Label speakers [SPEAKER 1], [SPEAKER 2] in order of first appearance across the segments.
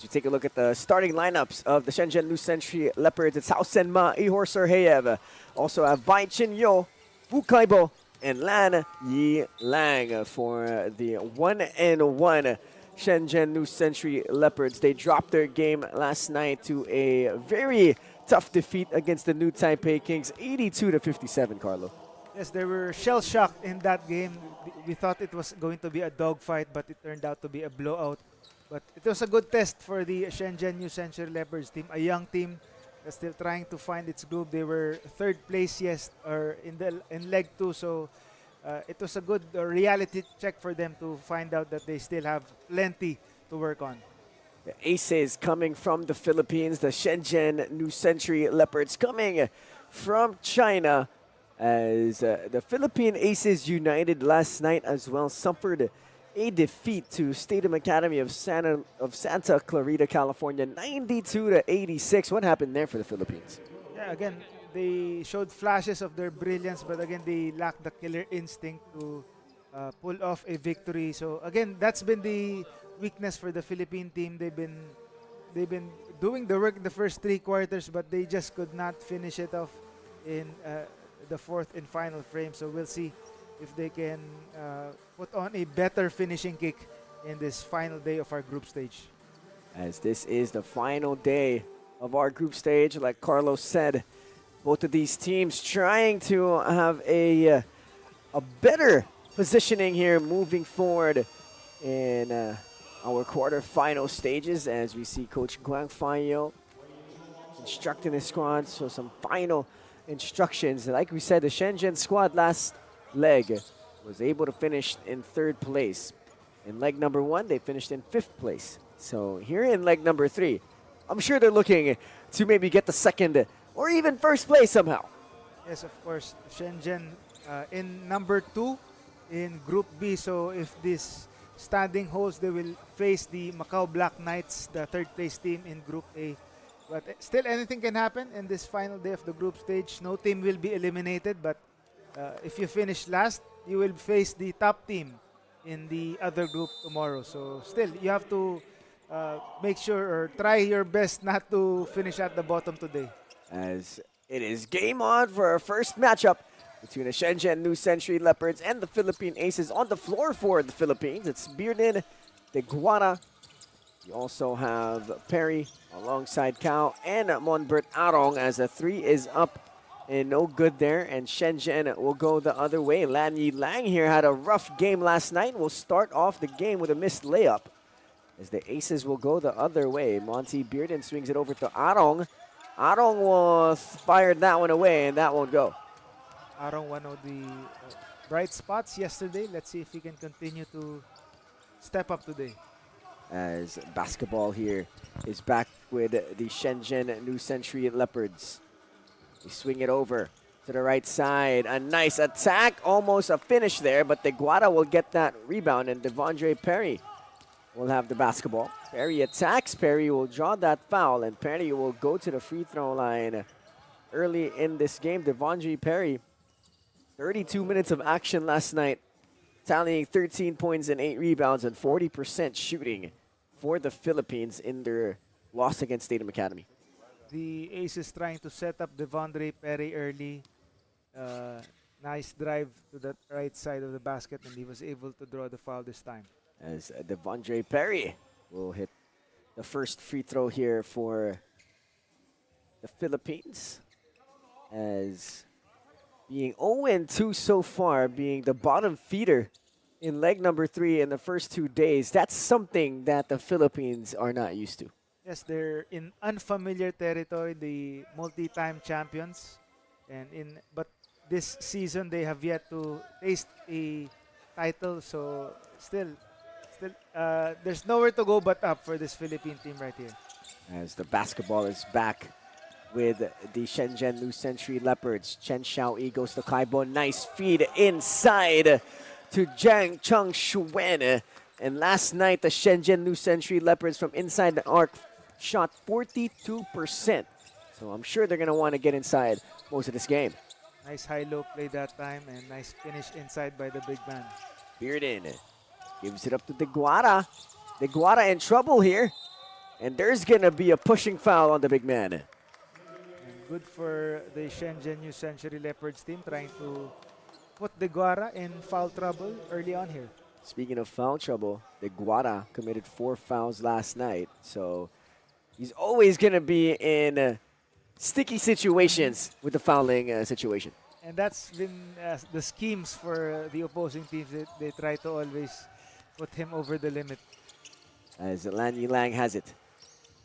[SPEAKER 1] To take a look at the starting lineups of the Shenzhen New Century Leopards, it's Hao Senma, Ihor Serheyev. Also have Bai Chin Yo, Wu Kaibo, and Lan Yi Lang for the 1-1 Shenzhen New Century Leopards. They dropped their game last night to a very tough defeat against the New Taipei Kings, 82-57, Carlo.
[SPEAKER 2] Yes, they were shell-shocked in that game. We thought it was going to be a dogfight, but it turned out to be a blowout. But it was a good test for the Shenzhen New Century Leopards team, a young team that's still trying to find its groove. They were third place, yes, or in leg 2, so it was a good reality check for them to find out that they still have plenty to work on.
[SPEAKER 1] The ACES coming from the Philippines, the Shenzhen New Century Leopards coming from China, as the Philippine ACES United last night as well suffered a defeat to Stadium Academy of Santa Clarita, California, 92-86. What happened there for the Philippines?
[SPEAKER 2] Yeah, again, they showed flashes of their brilliance, but again, they lacked the killer instinct to pull off a victory. So again, that's been the weakness for the Philippine team. They've been doing the work in the first 3 quarters, but they just could not finish it off in the 4th and final frame. So we'll see if they can put on a better finishing kick in this final day of our group stage.
[SPEAKER 1] As this is the final day of our group stage, like Carlos said, both of these teams trying to have a better positioning here moving forward in our quarterfinal stages, as we see Coach Guang Fanyo instructing his squad. So some final instructions. Like we said, the Shenzhen squad last leg was able to finish in 3rd place. In leg number 1, they finished in 5th place. So here in leg number 3, I'm sure they're looking to maybe get the 2nd or even 1st place somehow.
[SPEAKER 2] Yes, of course. Shenzhen in number 2 in Group B. So if this standing holds, they will face the Macau Black Knights, the 3rd place team in Group A. But still, anything can happen in this final day of the group stage. No team will be eliminated, but if you finish last, you will face the top team in the other group tomorrow. So still, you have to make sure or try your best not to finish at the bottom today. As
[SPEAKER 1] it is game on for our first matchup between the Shenzhen New Century Leopards and the Philippine Aces. On the floor for the Philippines, it's Bearden, De Guara. You also have Perry alongside Cao and Monbert Arong, as a 3 is up and no good there, and Shenzhen will go the other way. Lan Yi Lang here had a rough game last night. Will start off the game with a missed layup, as the Aces will go the other way. Monty Bearden swings it over to Arong. Arong will fire that one away, and that won't go.
[SPEAKER 2] Arong, one of the bright spots yesterday. Let's see if he can continue to step up today.
[SPEAKER 1] As basketball here is back with the Shenzhen New Century Leopards. They swing it over to the right side. A nice attack, almost a finish there, but De Guara will get that rebound, and Devondre Perry will have the basketball. Perry attacks, Perry will draw that foul, and Perry will go to the free throw line early in this game. Devondre Perry, 32 minutes of action last night, tallying 13 points and 8 rebounds and 40% shooting for the Philippines in their loss against Stadium Academy.
[SPEAKER 2] The Aces trying to set up Devondre Perry early. Nice drive to the right side of the basket, and he was able to draw the foul this time.
[SPEAKER 1] As Devondre Perry will hit the first free throw here for the Philippines, as being 0-2 so far, being the bottom feeder in leg number 3 in the first 2 days. That's something that the Philippines are not used to.
[SPEAKER 2] Yes, they're in unfamiliar territory, the multi-time champions, but this season they have yet to taste a title. So still, there's nowhere to go but up for this Philippine team right here.
[SPEAKER 1] As the basketball is back with the Shenzhen New Century Leopards. Chen Xiaoyi goes to Kaibo. Nice feed inside to Jiang Cheng Shuen. And last night, the Shenzhen New Century Leopards from inside the arc shot 42%. So I'm sure they're going to want to get inside most of this game.
[SPEAKER 2] Nice high-low play that time, and nice finish inside by the big man.
[SPEAKER 1] Bearden gives it up to De Guara. De Guara in trouble here. And there's going to be a pushing foul on the big man.
[SPEAKER 2] And good for the Shenzhen New Century Leopards team trying to put the Guara in foul trouble early on here.
[SPEAKER 1] Speaking of foul trouble, the Guara committed 4 fouls last night. So he's always going to be in sticky situations with the fouling situation.
[SPEAKER 2] And that's been the schemes for the opposing teams. They try to always put him over the limit.
[SPEAKER 1] As Lan Yilang has it.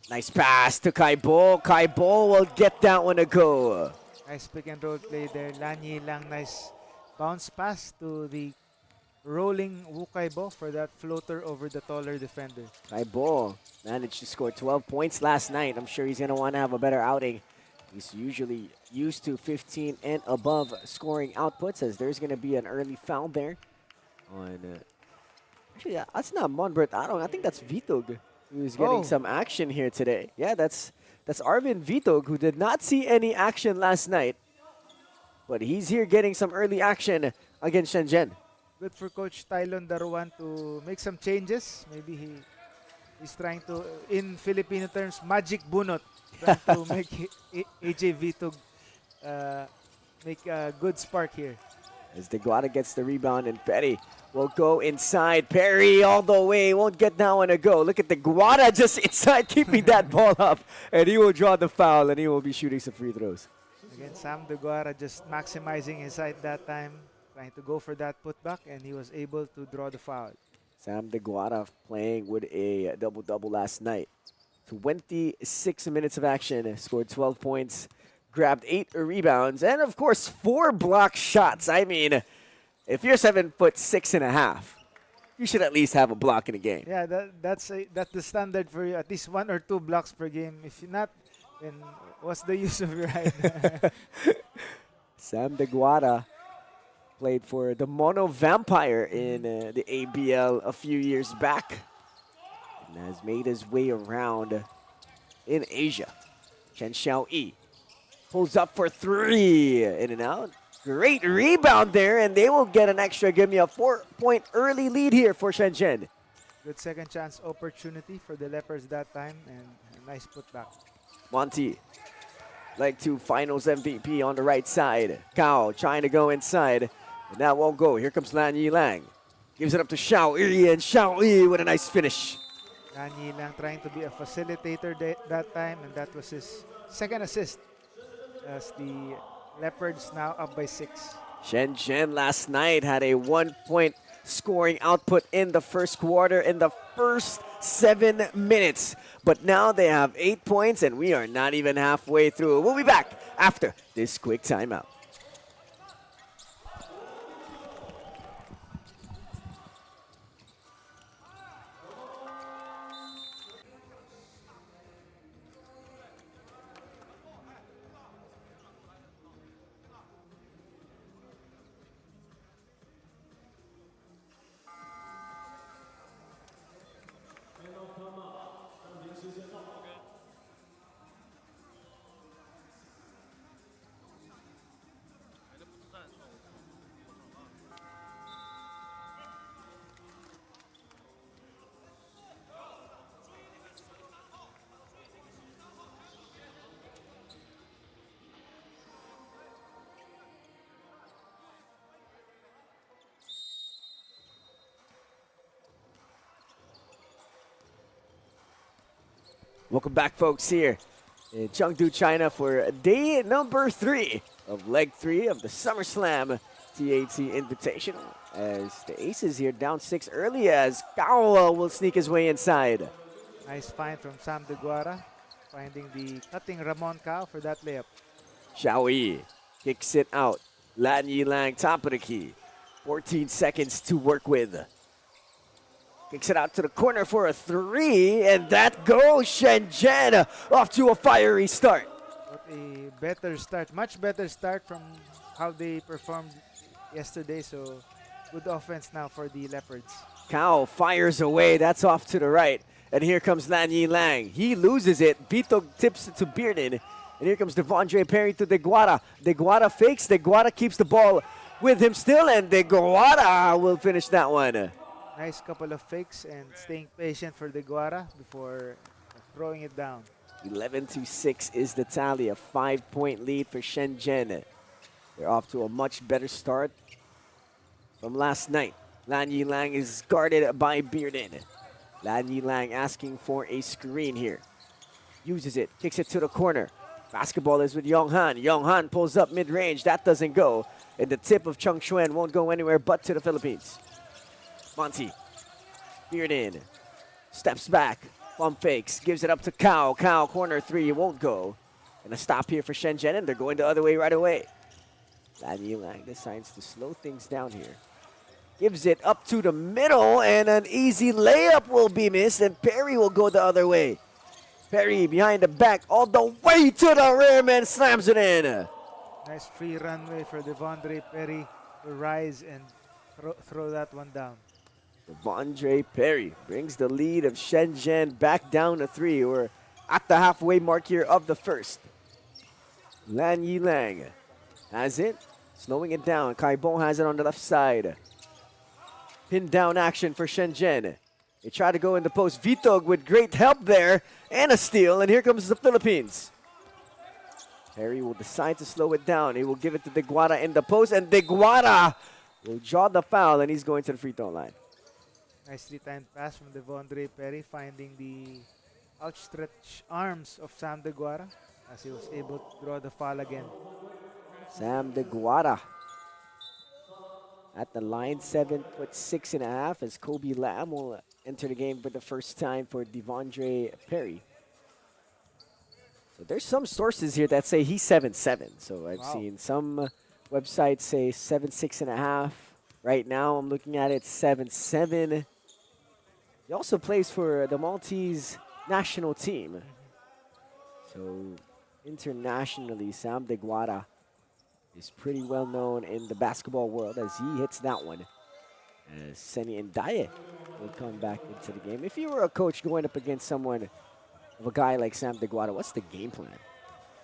[SPEAKER 1] Nice pass to Kaibo. Kaibo will get that one to go.
[SPEAKER 2] Nice pick and roll play there. Lan Yilang, nice bounce pass to the rolling Wu Kaibo for that floater over the taller defender.
[SPEAKER 1] Kaibo managed to score 12 points last night. I'm sure he's going to want to have a better outing. He's usually used to 15 and above scoring outputs, as there's going to be an early foul there. Actually, that's not Monbert. I think that's Vitog, who's getting some action here today. Yeah, that's Arvin Vitog, who did not see any action last night. But he's here getting some early action against Shenzhen.
[SPEAKER 2] Good for Coach Tylon Daruan to make some changes. Maybe he's trying to, in Filipino terms, magic bunot. Trying to make AJ Vitog make a good spark here.
[SPEAKER 1] As the Guada gets the rebound, and Perry will go inside. Perry all the way, won't get that one to go. Look at the Guada just inside, keeping that ball up. And he will draw the foul, and he will be shooting some free throws.
[SPEAKER 2] Again, Sam De Guara just maximizing his height that time, trying to go for that putback, and he was able to draw the foul.
[SPEAKER 1] Sam De Guara playing with a double-double last night. 26 minutes of action, scored 12 points, grabbed 8 rebounds, and of course 4 block shots. I mean, if you're 7'6.5", you should at least have a block in a game.
[SPEAKER 2] Yeah, that's the standard for you. At least 1 or 2 blocks per game. If you're not, then what's the use of your height?
[SPEAKER 1] Sam De Guara played for the Mono Vampire in the ABL a few years back, and has made his way around in Asia. Chen Xiaoyi pulls up for 3, in and out. Great rebound there, and they will get an extra. Give me a 4-point early lead here for Shenzhen.
[SPEAKER 2] Good second chance opportunity for the Leopards that time, and a nice putback.
[SPEAKER 1] Monty, leg 2 finals MVP on the right side. Cao trying to go inside, and that won't go. Here comes Lan Yilang. Gives it up to Xiaoyi, and Xiaoyi with a nice finish.
[SPEAKER 2] Lan Yilang trying to be a facilitator that time, and that was his second assist as the Leopards now up by 6.
[SPEAKER 1] Shenzhen last night had a 1-point scoring output in the first quarter in the first 7 minutes. But now they have 8 points, and we are not even halfway through. We'll be back after this quick timeout. Welcome back, folks, here in Chengdu, China for day number 3 of leg 3 of the SummerSlam TAT Invitational. As the Aces here down 6 early, as Gao will sneak his way inside.
[SPEAKER 2] Nice find from Sam De Guara, finding the cutting Ramon Cao for that layup.
[SPEAKER 1] Xiaoyi kicks it out. Lan Yilang top of the key. 14 seconds to work with. Kicks it out to the corner for a 3, and that goes. Shenzhen off to a fiery start.
[SPEAKER 2] What a better start, much better start from how they performed yesterday. So good offense now for the Leopards.
[SPEAKER 1] Cao fires away. That's off to the right. And here comes Lan Yilang. He loses it. Vito tips it to Bearden. And here comes Devondre Perry to De Guara. De Guara fakes. De Guara keeps the ball with him still, and De Guara will finish that one.
[SPEAKER 2] Nice couple of fakes and staying patient for De Guara before throwing it down.
[SPEAKER 1] 11-6 is the tally. A 5-point lead for Shenzhen. They're off to a much better start from last night. Lan Yilang is guarded by Bearden. Lan Yilang asking for a screen here. Uses it, kicks it to the corner. Basketball is with Yonghan. Yonghan pulls up mid-range. That doesn't go. And the tip of Chung Chuen won't go anywhere but to the Philippines. Monty. Bearden. Steps back. Pump fakes. Gives it up to Kao. Kao, corner three. It won't go. And a stop here for Shenzhen. And they're going the other way right away. Lan Yilang decides to slow things down here. Gives it up to the middle. And an easy layup will be missed. And Perry will go the other way. Perry behind the back, all the way to the rim and slams it in.
[SPEAKER 2] Nice free runway for Devondre Perry to rise and throw that one down.
[SPEAKER 1] Devondre Perry brings the lead of Shenzhen back down to 3. We're at the halfway mark here of the first. Lan Yilang has it, slowing it down. Kai Bo has it on the left side. Pin down action for Shenzhen. They try to go in the post. Vitog with great help there and a steal. And here comes the Philippines. Perry will decide to slow it down. He will give it to Deguara in the post. And Deguara will draw the foul. And he's going to the free throw line.
[SPEAKER 2] Nicely timed pass from Devondre Perry, finding the outstretched arms of Sam Deguara as he was able to draw the foul again.
[SPEAKER 1] Sam Deguara at the line, 7'6.5", as Kobe Lam will enter the game for the first time for Devondre Perry. So there's some sources here that say he's 7'7". So I've seen some websites say 7'6.5". Right now I'm looking at it 7'7". He also plays for the Maltese national team. So internationally, Sam Deguara is pretty well known in the basketball world as he hits that one. As Seni Ndaye will come back into the game. If you were a coach going up against someone of a guy like Sam Deguara, what's the game plan?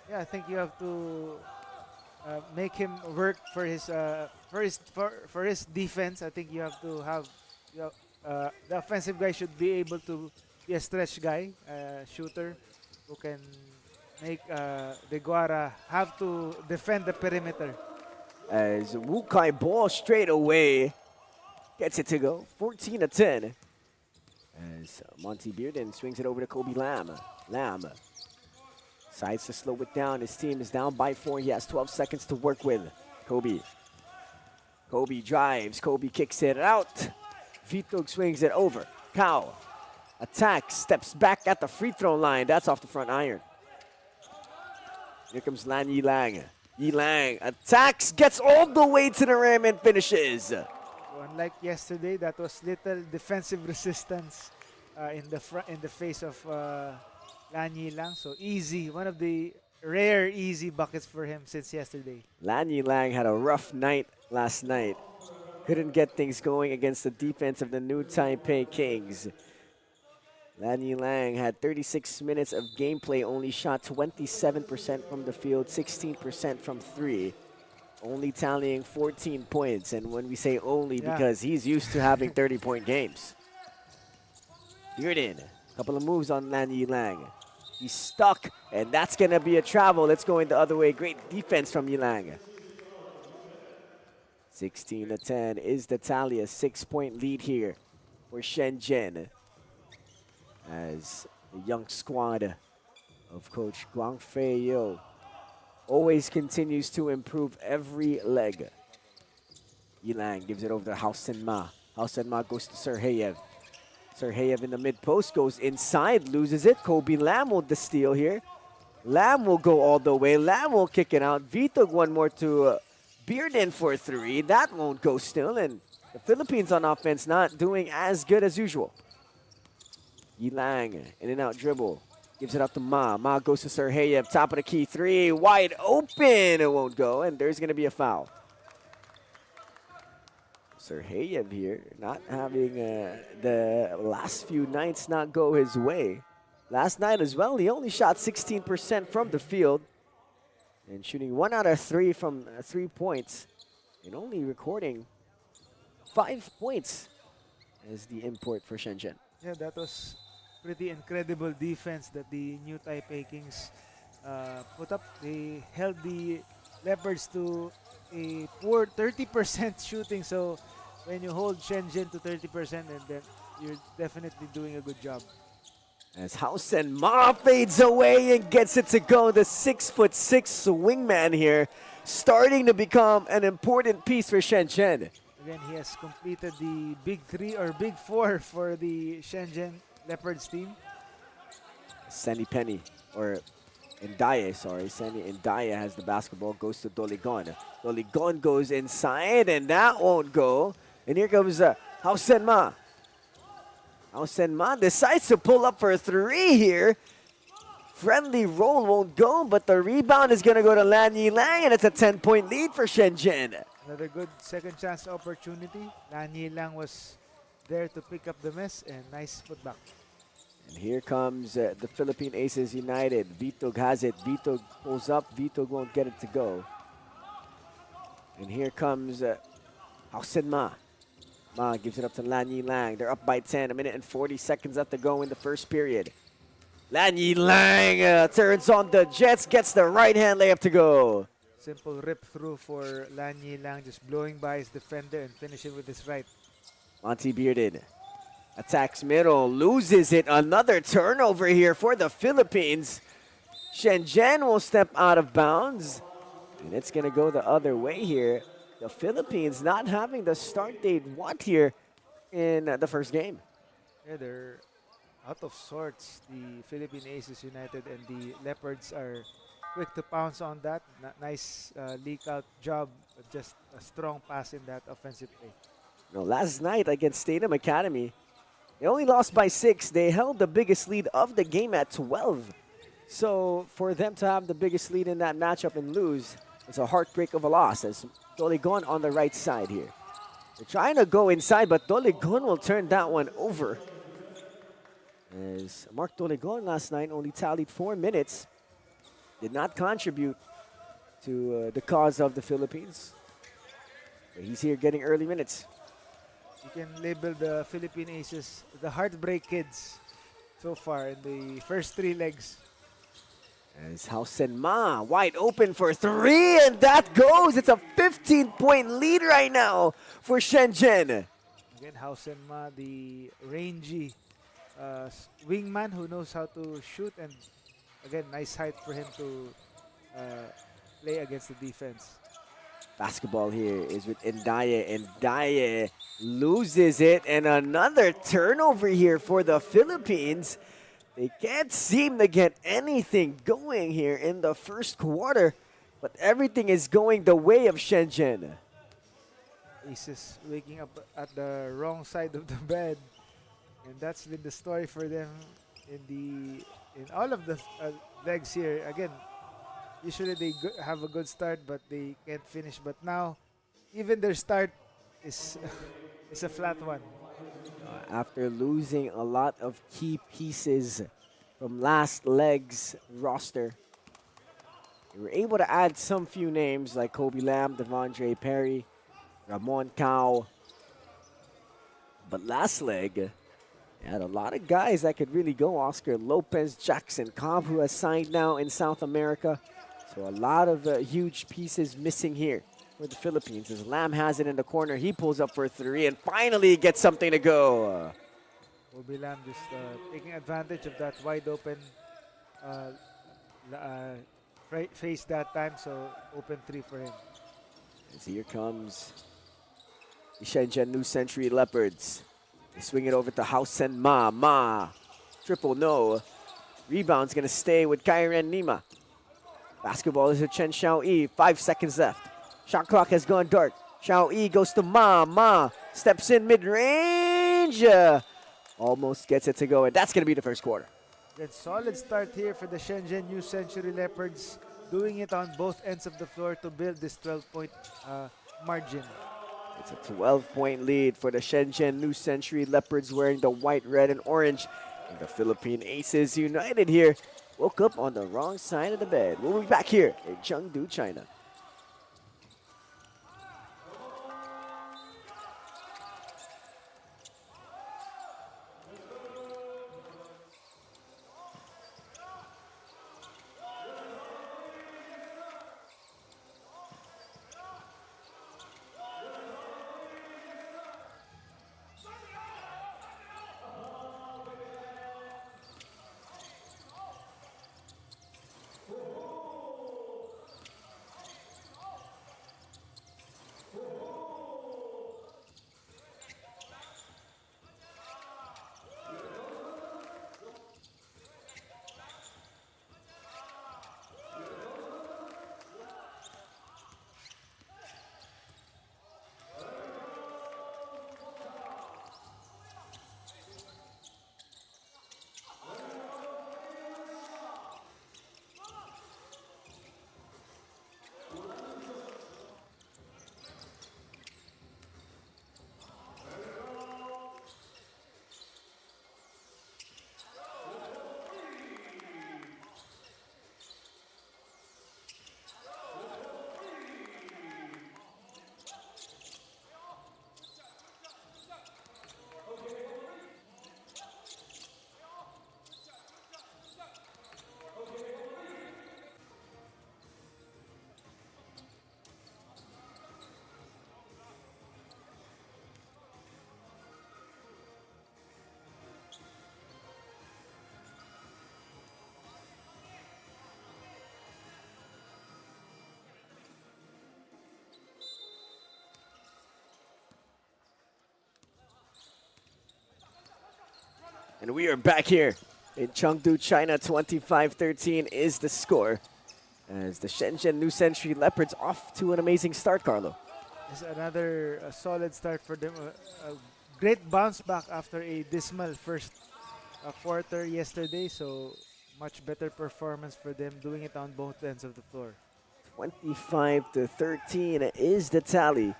[SPEAKER 2] Yeah, I think you have to make him work for his defense. I think you have to have the offensive guy should be able to be a stretch guy, shooter who can make Deguara have to defend the perimeter.
[SPEAKER 1] As Wu Kai ball straight away gets it to go, 14-10. As Monty Bearden swings it over to Kobe Lam. Lam decides to slow it down. His team is down by 4. He has 12 seconds to work with. Kobe drives. Kobe kicks it out. Vitog swings it over. Kao attacks, steps back at the free throw line. That's off the front iron. Here comes Lan Yilang. Yilang attacks, gets all the way to the rim and finishes.
[SPEAKER 2] So unlike yesterday, that was little defensive resistance in the face of Lan Yilang. So easy, one of the rare easy buckets for him since yesterday.
[SPEAKER 1] Lan Yilang had a rough night last night. Couldn't get things going against the defense of the New Taipei Kings. Lan Yilang had 36 minutes of gameplay, only shot 27% from the field, 16% from 3, only tallying 14 points. And when we say only, because he's used to having 30-point games. Bearden, a couple of moves on Lan Yilang. He's stuck, and that's going to be a travel. Let's go in the other way. Great defense from Yilang. 16-10 is the tally, a 6-point lead here for Shenzhen, as the young squad of Coach Guang Fei Yo always continues to improve every leg. Yilang gives it over to Hao-Sen Ma. Hao-Sen Ma goes to Serheyev. Serheyev in the mid-post, goes inside, loses it. Kobe Lam will the steal here. Lam will go all the way. Lam will kick it out. Vitog one more to Bearden for 3. That won't go still, and the Philippines on offense not doing as good as usual. Yilang, in and out dribble. Gives it up to Ma. Ma goes to Serheyev. Top of the key 3. Wide open. It won't go. And there's going to be a foul. Serheyev here not having the last few nights not go his way. Last night as well, he only shot 16% from the field. And shooting 1 out of 3 from 3 points. And only recording 5 points as the import for Shenzhen.
[SPEAKER 2] Yeah, that was pretty incredible defense that the New Taipei Kings put up. They held the Leopards to a poor 30% shooting. So when you hold Shenzhen to 30%, and then you're definitely doing a good job.
[SPEAKER 1] As Hausen Ma fades away and gets it to go. The 6'6" wingman here starting to become an important piece for Shenzhen.
[SPEAKER 2] Again, he has completed the big three or big four for the Shenzhen Leopards team.
[SPEAKER 1] Sandy Penny, or Ndaye, sorry. Sandy Ndaye has the basketball, goes to Doligon. Doligon goes inside, and that won't go. And here comes Hausen Ma. Hausen Ma decides to pull up for a three here. Friendly roll won't go, but the rebound is going to go to Lan Yilang, and it's a 10-point lead for Shenzhen.
[SPEAKER 2] Another good second chance opportunity. Lan Yilang was there to pick up the miss, and nice putback.
[SPEAKER 1] And here comes the Philippine Aces United. Vitog has it. Vitog pulls up. Vitog won't get it to go. And here comes Hausen Ma. Ma gives it up to Lan Yilang. They're up by 10. A minute and 40 seconds left to go in the first period. Lan Yilang turns on the Jets. Gets the right-hand layup to go.
[SPEAKER 2] Simple rip through for Lan Yilang, just blowing by his defender and finishing with his right.
[SPEAKER 1] Monty Bearded attacks middle, loses it. Another turnover here for the Philippines. Shenzhen will step out of bounds, and it's going to go the other way here. The Philippines not having the start they'd want here in the first game.
[SPEAKER 2] Yeah, they're out of sorts. The Philippine Aces United and the Leopards are quick to pounce on that. Nice leak out job, just a strong pass in that offensive play.
[SPEAKER 1] No, last night against Stadium Academy, they only lost by 6. They held the biggest lead of the game at 12. So for them to have the biggest lead in that matchup and lose, it's a heartbreak of a loss. As Doligon on the right side here. They're trying to go inside, but Doligon will turn that one over. As Mark Doligon last night only tallied 4 minutes. Did not contribute to the cause of the Philippines. But he's here getting early minutes.
[SPEAKER 2] You can label the Philippine Aces the heartbreak kids so far in the first 3 legs.
[SPEAKER 1] As Hausen Ma wide open for 3, and that goes. It's a 15-point lead right now for Shenzhen.
[SPEAKER 2] Again, Hausen Ma, the rangy wingman who knows how to shoot, and again, nice height for him to play against the defense.
[SPEAKER 1] Basketball here is with Ndaye. Ndaye loses it, and another turnover here for the Philippines. They can't seem to get anything going here in the first quarter, but everything is going the way of Shenzhen.
[SPEAKER 2] Aces waking up at the wrong side of the bed, and that's been the story for them in all of the legs here. Again, usually they have a good start, but they can't finish. But now, even their start is is a flat one.
[SPEAKER 1] After losing a lot of key pieces from last leg's roster, they were able to add some few names like Kobe Lam, Devondre Perry, Ramon Cao. But last leg, they had a lot of guys that could really go. Oscar Lopez, Jackson Cobb, who has signed now in South America. So a lot of huge pieces missing here for the Philippines. As Lam has it in the corner, he pulls up for 3 and finally gets something to go.
[SPEAKER 2] Kobe Lam just taking advantage of that wide open face that time, so open 3 for him.
[SPEAKER 1] As here comes the Shenzhen New Century Leopards. They swing it over to Hausen Ma. Ma, triple no. Rebound's gonna stay with Kyren Nima. Basketball is with Chen Xiaoyi. 5 seconds left. Shot clock has gone dark. Xiaoyi goes to Ma. Ma steps in mid-range. Almost gets it to go, and that's going to be the first quarter.
[SPEAKER 2] Good solid start here for the Shenzhen New Century Leopards, doing it on both ends of the floor to build this 12-point margin.
[SPEAKER 1] It's a 12-point lead for the Shenzhen New Century Leopards wearing the white, red, and orange. And the Philippine Aces United here woke up on the wrong side of the bed. We'll be back here in Chengdu, China. And we are back here in Chengdu, China. 25-13 is the score. As the Shenzhen New Century Leopards off to an amazing start, Carlo.
[SPEAKER 2] It's another solid start for them. A great bounce back after a dismal first quarter yesterday. So much better performance for them, doing it on both ends of the floor.
[SPEAKER 1] 25-13 is the tally.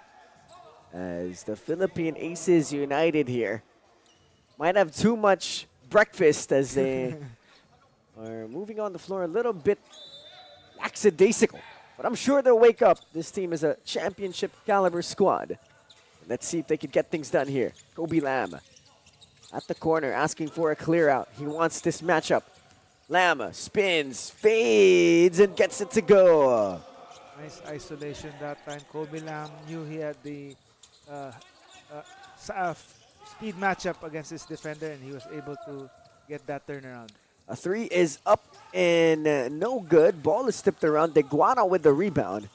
[SPEAKER 1] As the Philippine Aces United here might have too much breakfast as they are moving on the floor a little bit lackadaisical. But I'm sure they'll wake up. This team is a championship caliber squad. Let's see if they could get things done here. Kobe Lam at the corner asking for a clear out. He wants this matchup. Lam spins, fades, and gets it to go.
[SPEAKER 2] Nice isolation that time. Kobe Lam knew he had the speed matchup against his defender, and he was able to get that turnaround.
[SPEAKER 1] A three is up and no good. Ball is tipped around. Deguara with the rebound.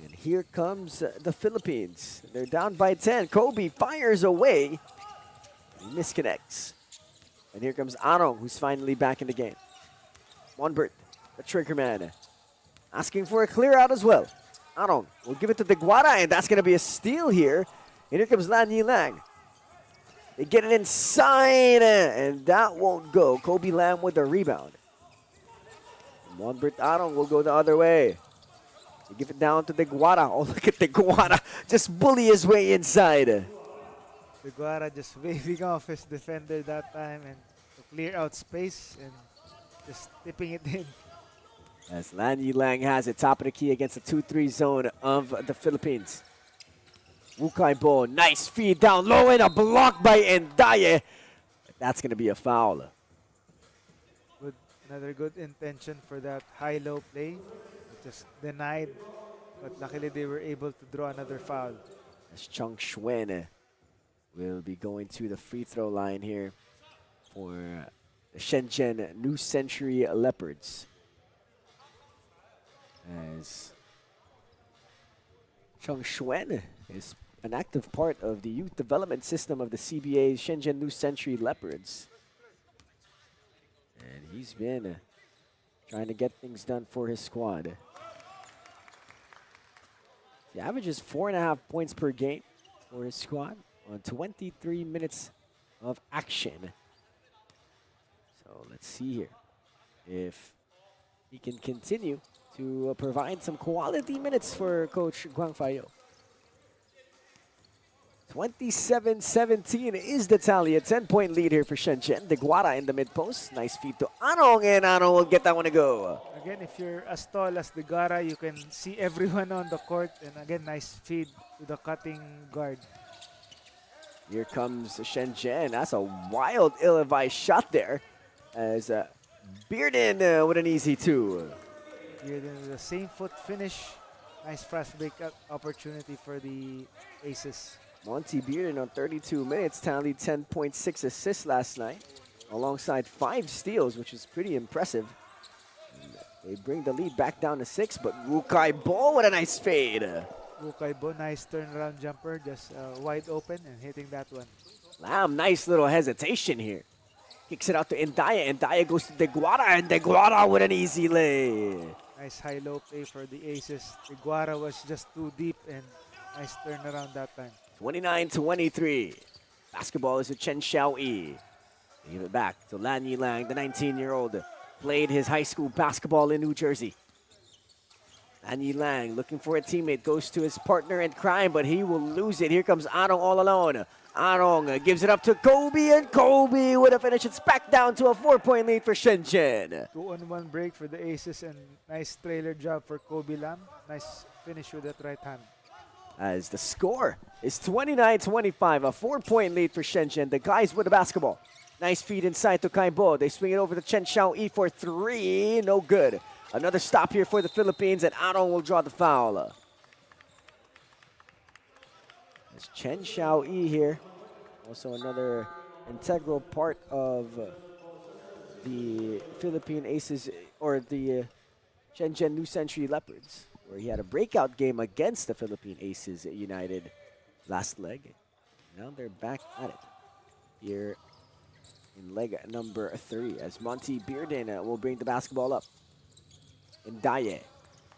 [SPEAKER 1] And here comes the Philippines. They're down by 10. Kobe fires away. He misconnects. And here comes Arong, who's finally back in the game. Monbert, the trigger man, asking for a clear out as well. Arong will give it to Deguara, and that's going to be a steal here. And here comes Lan Yilang. They get it inside, and that won't go. Kobe Lam with the rebound. Monbert Arong will go the other way. They give it down to Deguara. Oh, look at Deguara just bully his way inside.
[SPEAKER 2] Deguara just waving off his defender that time and to clear out space and just tipping it in.
[SPEAKER 1] As Lan Yilang has it, top of the key against the 2-3 zone of the Philippines. Wu Kai Bo, nice feed down low and a block by Ndaye. That's going to be a foul.
[SPEAKER 2] Another good intention for that high-low play. Just denied, but luckily they were able to draw another foul.
[SPEAKER 1] As Chung Shuen will be going to the free throw line here for the Shenzhen New Century Leopards. As Chung Shuen is an active part of the youth development system of the CBA Shenzhen New Century Leopards. And he's been trying to get things done for his squad. He averages 4.5 points per game for his squad on 23 minutes of action. So let's see here if he can continue to provide some quality minutes for Coach Guang Fayo. 27-17 is the tally. A 10-point lead here for Shenzhen. Deguara in the mid-post. Nice feed to Arong, and Arong will get that one to go.
[SPEAKER 2] Again, if you're as tall as Deguara, you can see everyone on the court. And again, nice feed to the cutting guard.
[SPEAKER 1] Here comes Shenzhen. That's a wild, ill-advised shot there. As Bearden with an easy two.
[SPEAKER 2] Bearden with the same foot finish. Nice fast break opportunity for the Aces.
[SPEAKER 1] Monty Bearden on 32 minutes tallied 10.6 assists last night, alongside 5 steals, which is pretty impressive. And they bring the lead back down to 6, but Wu Kai Bo with a nice fade.
[SPEAKER 2] Wu Kai Bo, nice turnaround jumper, just wide open and hitting that one.
[SPEAKER 1] Lam, nice little hesitation here. Kicks it out to Ndaye. Ndaye goes to Deguara, and Deguara with an easy lay.
[SPEAKER 2] Nice high-low play for the Aces. Deguara was just too deep and nice turnaround that time.
[SPEAKER 1] 29-23. Basketball is to Chen Xiaoyi. Give it back to Lan Yilang, the 19-year-old. Played his high school basketball in New Jersey. Lan Yilang looking for a teammate. Goes to his partner in crime, but he will lose it. Here comes Arong all alone. Arong gives it up to Kobe, and Kobe with a finish. It's back down to a 4-point lead for Shenzhen.
[SPEAKER 2] 2-on-1 break for the Aces and nice trailer job for Kobe Lam. Nice finish with that right hand.
[SPEAKER 1] As the score is 29-25, a 4-point lead for Shenzhen. The guys with the basketball. Nice feed inside to Kaibo. They swing it over to Chen Xiaoyi for 3. No good. Another stop here for the Philippines, and Arong will draw the foul. As Chen Xiaoyi here, also another integral part of the Philippine Aces, or the Shenzhen New Century Leopards, where he had a breakout game against the Philippine Aces United last leg. Now they're back at it here in leg number 3 as Monty Bearden will bring the basketball up. Ndaye,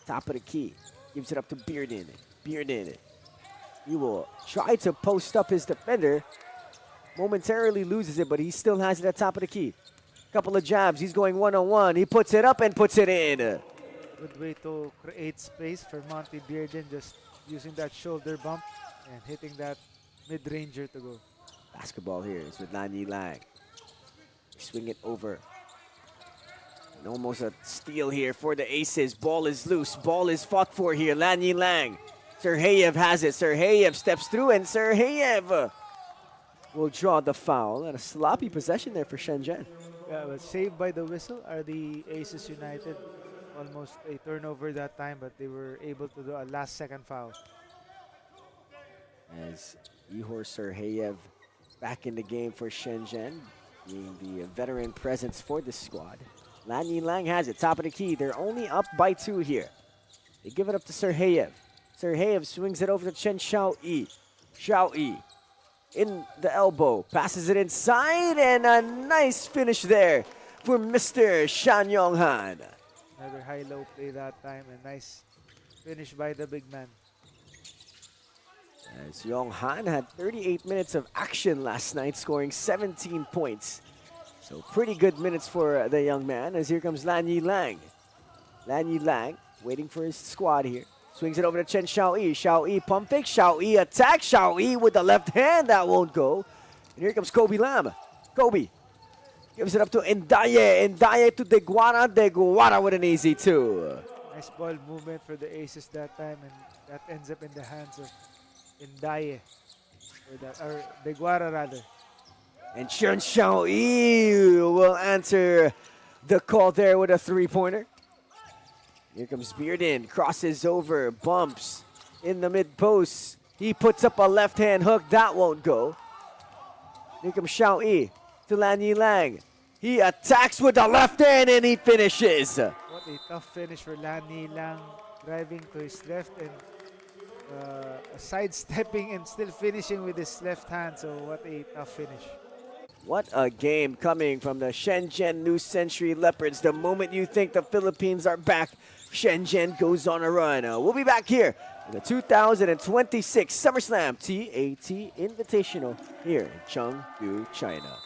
[SPEAKER 1] top of the key, gives it up to Bearden. Bearden, he will try to post up his defender. Momentarily loses it, but he still has it at top of the key. Couple of jabs, he's going one-on-one. He puts it up and puts it in.
[SPEAKER 2] Good way to create space for Monty Bearden, just using that shoulder bump and hitting that mid-ranger to go.
[SPEAKER 1] Basketball here is with Lan Yilang. Swing it over. And almost a steal here for the Aces. Ball is loose. Ball is fought for here. Lan Yilang. Serheyev has it. Serheyev steps through, and Serheyev will draw the foul. And a sloppy possession there for Shenzhen.
[SPEAKER 2] Yeah, but saved by the whistle are the Aces United. Almost a turnover that time, but they were able to do a last-second foul.
[SPEAKER 1] As Ihor Serheyev back in the game for Shenzhen, being the veteran presence for this squad. Lan Yilang has it, top of the key. They're only up by 2 here. They give it up to Serheyev. Serheyev swings it over to Chen Xiaoyi. Xiaoyi in the elbow, passes it inside, and a nice finish there for Mr. Shan Yonghan.
[SPEAKER 2] Another high-low play that time, and nice finish by the big man.
[SPEAKER 1] As Yonghan had 38 minutes of action last night, scoring 17 points. So pretty good minutes for the young man, as here comes Lan Yilang. Lan Yilang waiting for his squad here. Swings it over to Chen Xiaoyi. Xiaoyi pump fake. Xiaoyi attack. Xiaoyi with the left hand. That won't go. And here comes Kobe Lam. Kobe gives it up to Ndaye. Ndaye to Deguara. Deguara with an easy 2.
[SPEAKER 2] Nice ball movement for the Aces that time, and that ends up in the hands of Ndaye. Or Deguara rather.
[SPEAKER 1] And Chen Xiaoyi will answer the call there with a 3-pointer. Here comes Bearden, crosses over, bumps in the mid-post. He puts up a left-hand hook, that won't go. Here comes Xiaoyi to Lan Yilang. He attacks with the left hand and he finishes.
[SPEAKER 2] What a tough finish for Lan Yilang, driving to his left and sidestepping and still finishing with his left hand. So what a tough finish.
[SPEAKER 1] What a game coming from the Shenzhen New Century Leopards. The moment you think the Philippines are back, Shenzhen goes on a run. We'll be back here in the 2026 SummerSlam TAT Invitational here in Chengdu, China.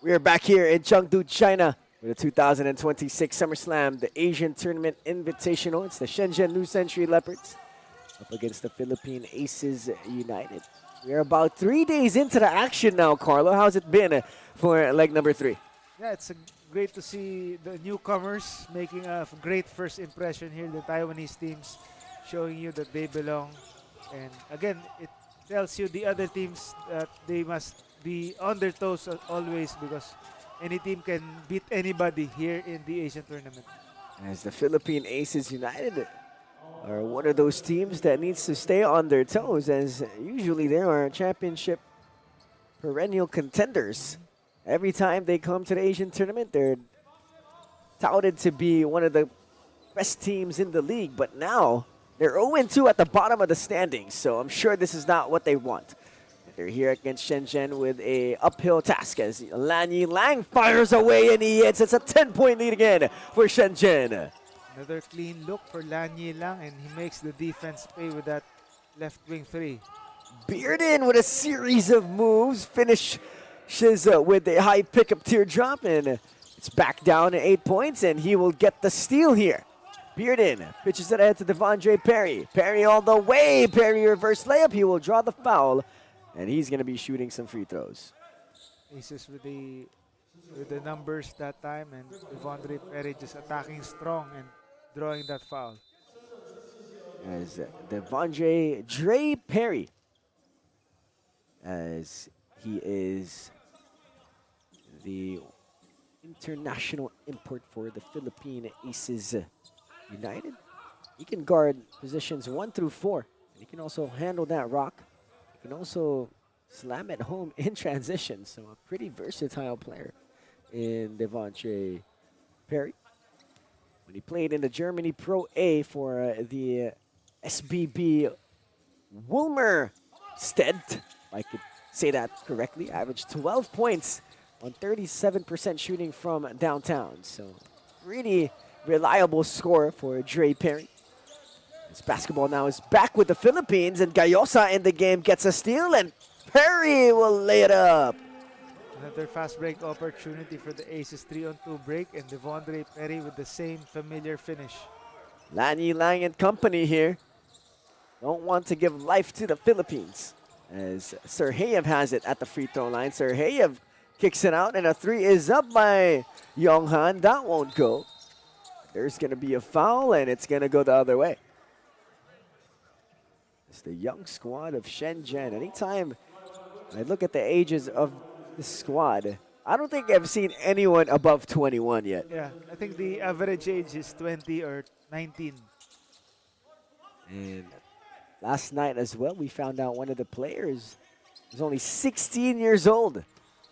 [SPEAKER 1] We are back here in Chengdu, China for the 2026 SummerSlam, the Asian Tournament Invitational. It's the Shenzhen New Century Leopards up against the Philippine Aces United. We are about 3 days into the action now, Carlo. How's it been for leg number 3?
[SPEAKER 2] Yeah, it's great to see the newcomers making a great first impression here. The Taiwanese teams showing you that they belong. And again, it tells you the other teams that they must be on their toes always, because any team can beat anybody here in the Asian tournament.
[SPEAKER 1] As the Philippine Aces United are one of those teams that needs to stay on their toes, as usually they are championship perennial contenders. Every time they come to the Asian tournament, they're touted to be one of the best teams in the league, but now they're 0-2 at the bottom of the standings, so I'm sure this is not what they want. They're here against Shenzhen with a uphill task as Lan Yilang fires away and he hits. It's a 10-point lead again for Shenzhen.
[SPEAKER 2] Another clean look for Lan Yilang, and he makes the defense pay with that left wing 3.
[SPEAKER 1] Bearden with a series of moves finishes with a high pickup teardrop, and it's back down to 8 points, and he will get the steal here. Bearden pitches it ahead to Devondre Perry. Perry all the way. Perry reverse layup. He will draw the foul, and he's going to be shooting some free throws.
[SPEAKER 2] Aces with the numbers that time, and Devondre Perry just attacking strong and drawing that foul.
[SPEAKER 1] As Devondre Dre Perry, as he is the international import for the Philippine Aces United. He can guard positions 1 through 4. And he can also handle that rock. He can also slam it home in transition. So a pretty versatile player in Devondre Perry. When he played in the Germany Pro A for the SBB Wilmerstedt, if I could say that correctly, averaged 12 points on 37% shooting from downtown. So really reliable score for Dre Perry. This basketball now is back with the Philippines, and Gayosa in the game gets a steal, and Perry will lay it up.
[SPEAKER 2] Another fast break opportunity for the Aces 3-on-2 break, and Devondre Perry with the same familiar finish.
[SPEAKER 1] Lani Lang and company here don't want to give life to the Philippines, as Serheyev has it at the free throw line. Serheyev kicks it out, and a 3 is up by Yonghan. That won't go. There's going to be a foul, and it's going to go the other way. It's the young squad of Shenzhen. Anytime I look at the ages of the squad, I don't think I've seen anyone above 21 yet.
[SPEAKER 2] Yeah, I think the average age is 20 or 19.
[SPEAKER 1] And last night as well, we found out one of the players was only 16 years old.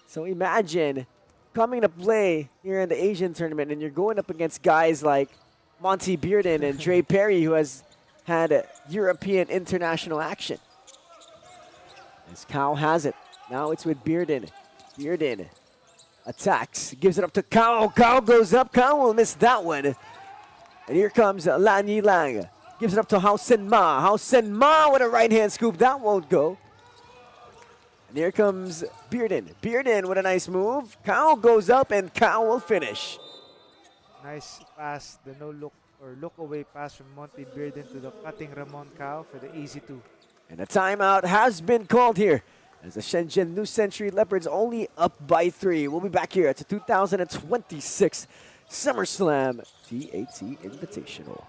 [SPEAKER 1] So imagine coming to play here in the Asian tournament, and you're going up against guys like Monty Bearden and Dre Perry, who has had European international action. As Kao has it. Now it's with Bearden. Bearden attacks, gives it up to Kao. Kao goes up. Kao will miss that one. And here comes Lani Lang. Gives it up to Hao Sen Ma. Hao Sen Ma with a right-hand scoop. That won't go. And here comes Bearden. Bearden with a nice move. Kao goes up, and Kao will finish.
[SPEAKER 2] Nice pass, the no-look or look-away pass from Monty Bearden to the cutting Ramon Cao for the easy 2.
[SPEAKER 1] And a timeout has been called here, as the Shenzhen New Century Leopards only up by 3. We'll be back here at the 2026 SummerSlam TAT Invitational.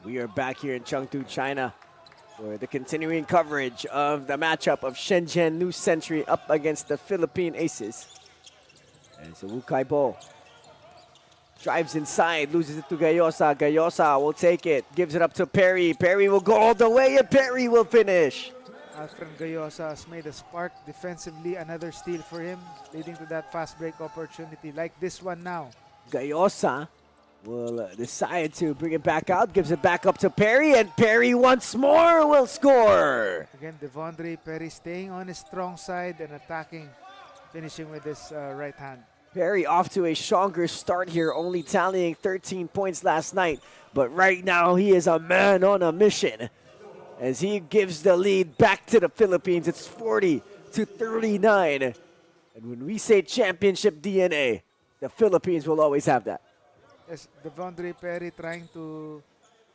[SPEAKER 1] We are back here in Chengdu, China, for the continuing coverage of the matchup of Shenzhen New Century up against the Philippine Aces. And so Wu Kai-bo drives inside, loses it to Gayosa. Gayosa will take it, gives it up to Perry. Perry will go all the way, and Perry will finish.
[SPEAKER 2] Alfred Gayosa has made a spark defensively, another steal for him, leading to that fast break opportunity like this one now.
[SPEAKER 1] Gayosa will decide to bring it back out, gives it back up to Perry, and Perry once more will score.
[SPEAKER 2] Again, Devondre Perry staying on his strong side and attacking, finishing with his right hand.
[SPEAKER 1] Perry off to a stronger start here, only tallying 13 points last night. But right now, he is a man on a mission as he gives the lead back to the Philippines. It's 40-39. And when we say championship DNA, the Philippines will always have that.
[SPEAKER 2] Yes, Devondre Perry trying to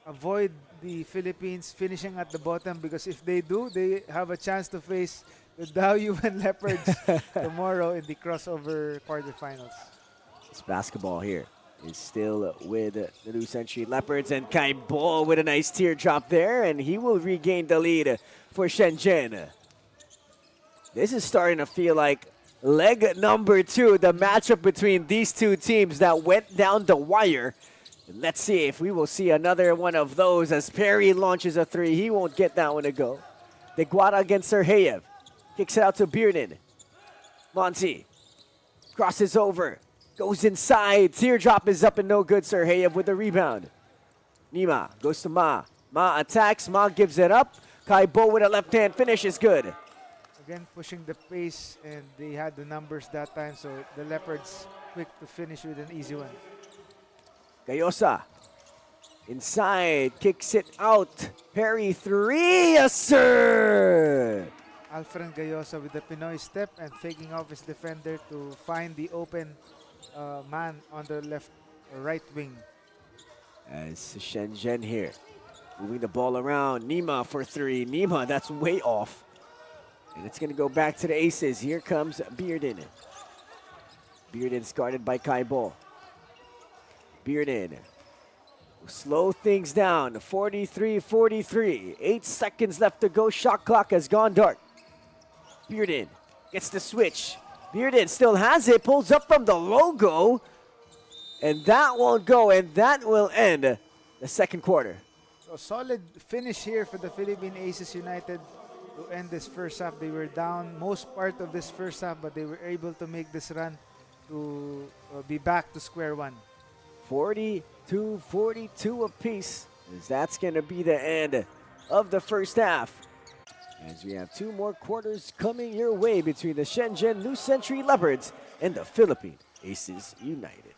[SPEAKER 2] avoid the Philippines finishing at the bottom, because if they do, they have a chance to face the with the UN Leopards tomorrow in the crossover quarterfinals.
[SPEAKER 1] This basketball here is still with the New Century Leopards, and Kai Bo with a nice teardrop there, and he will regain the lead for Shenzhen. This is starting to feel like leg number 2, the matchup between these two teams that went down the wire. And let's see if we will see another one of those as Perry launches a 3. He won't get that one to go. Deguara against Serheyev. Kicks it out to Bearden. Monty crosses over. Goes inside. Teardrop is up and no good. Serheyev with the rebound. Nima goes to Ma. Ma attacks. Ma gives it up. Kai Bo with a left hand finish is good.
[SPEAKER 2] Again, pushing the pace, and they had the numbers that time, so the Leopards quick to finish with an easy one.
[SPEAKER 1] Gayosa inside, kicks it out. Perry 3, yes sir!
[SPEAKER 2] Alfred Gayosa with the Pinoy step and faking off his defender to find the open man on the left or right wing.
[SPEAKER 1] As Shenzhen here, moving the ball around. Nima for 3. Nima, that's way off. And it's going to go back to the Aces. Here comes Bearden. Bearden's guarded by Kai Bo. Bearden will slow things down. 43-43. 8 seconds left to go. Shot clock has gone dark. Bearden gets the switch. Bearden still has it. Pulls up from the logo. And that won't go. And that will end the second quarter.
[SPEAKER 2] So solid finish here for the Philippine Aces United to end this first half. They were down most part of this first half, but they were able to make this run to be back to square one.
[SPEAKER 1] 42-42 apiece, as that's going to be the end of the first half. As we have 2 more quarters coming your way between the Shenzhen New Century Leopards and the Philippine Aces United.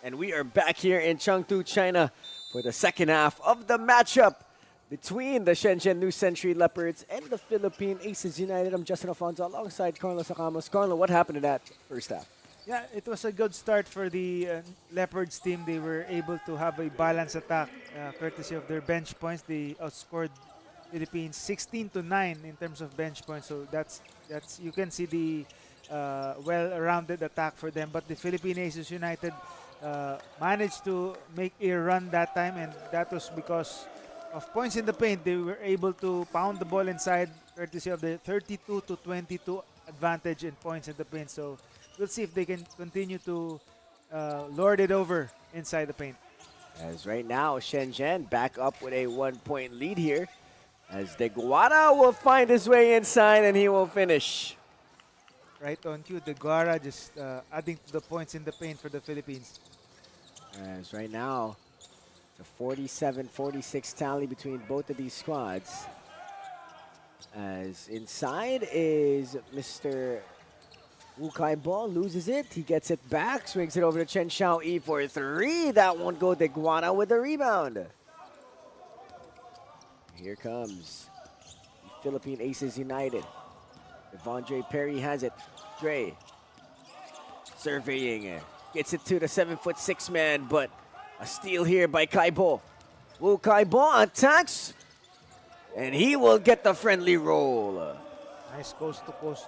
[SPEAKER 1] And we are back here in Chengdu, China for the second half of the matchup between the Shenzhen New Century Leopards and the Philippine Aces United. I'm Justin Alfonso alongside Carlos Acamos. Carlo, what happened in that first half?
[SPEAKER 2] Yeah, it was a good start for the Leopards team. They were able to have a balanced attack courtesy of their bench points. They outscored Philippines 16-9 in terms of bench points. So that's you can see the well-rounded attack for them. But the Philippine Aces United managed to make a run that time, and that was because of points in the paint. They were able to pound the ball inside courtesy of the 32-22 advantage in points in the paint. So we'll see if they can continue to lord it over inside the paint.
[SPEAKER 1] As right now, Shenzhen back up with a 1-point lead here. As Deguara will find his way inside and he will finish.
[SPEAKER 2] Right on cue, the Guara just adding to the points in the paint for the Philippines.
[SPEAKER 1] As right now, the 47-46 tally between both of these squads. As inside is Mr. Wu Kai-bo, loses it. He gets it back, swings it over to Chen Xiaoyi for 3. That won't go. Deguara with the rebound. Here comes the Philippine Aces United. Devondre Perry has it. Dre surveying it. Gets it to the 7'6" man, but a steal here by Kai-bo. Wu Kai-bo attacks, and he will get the friendly roll.
[SPEAKER 2] Nice coast-to-coast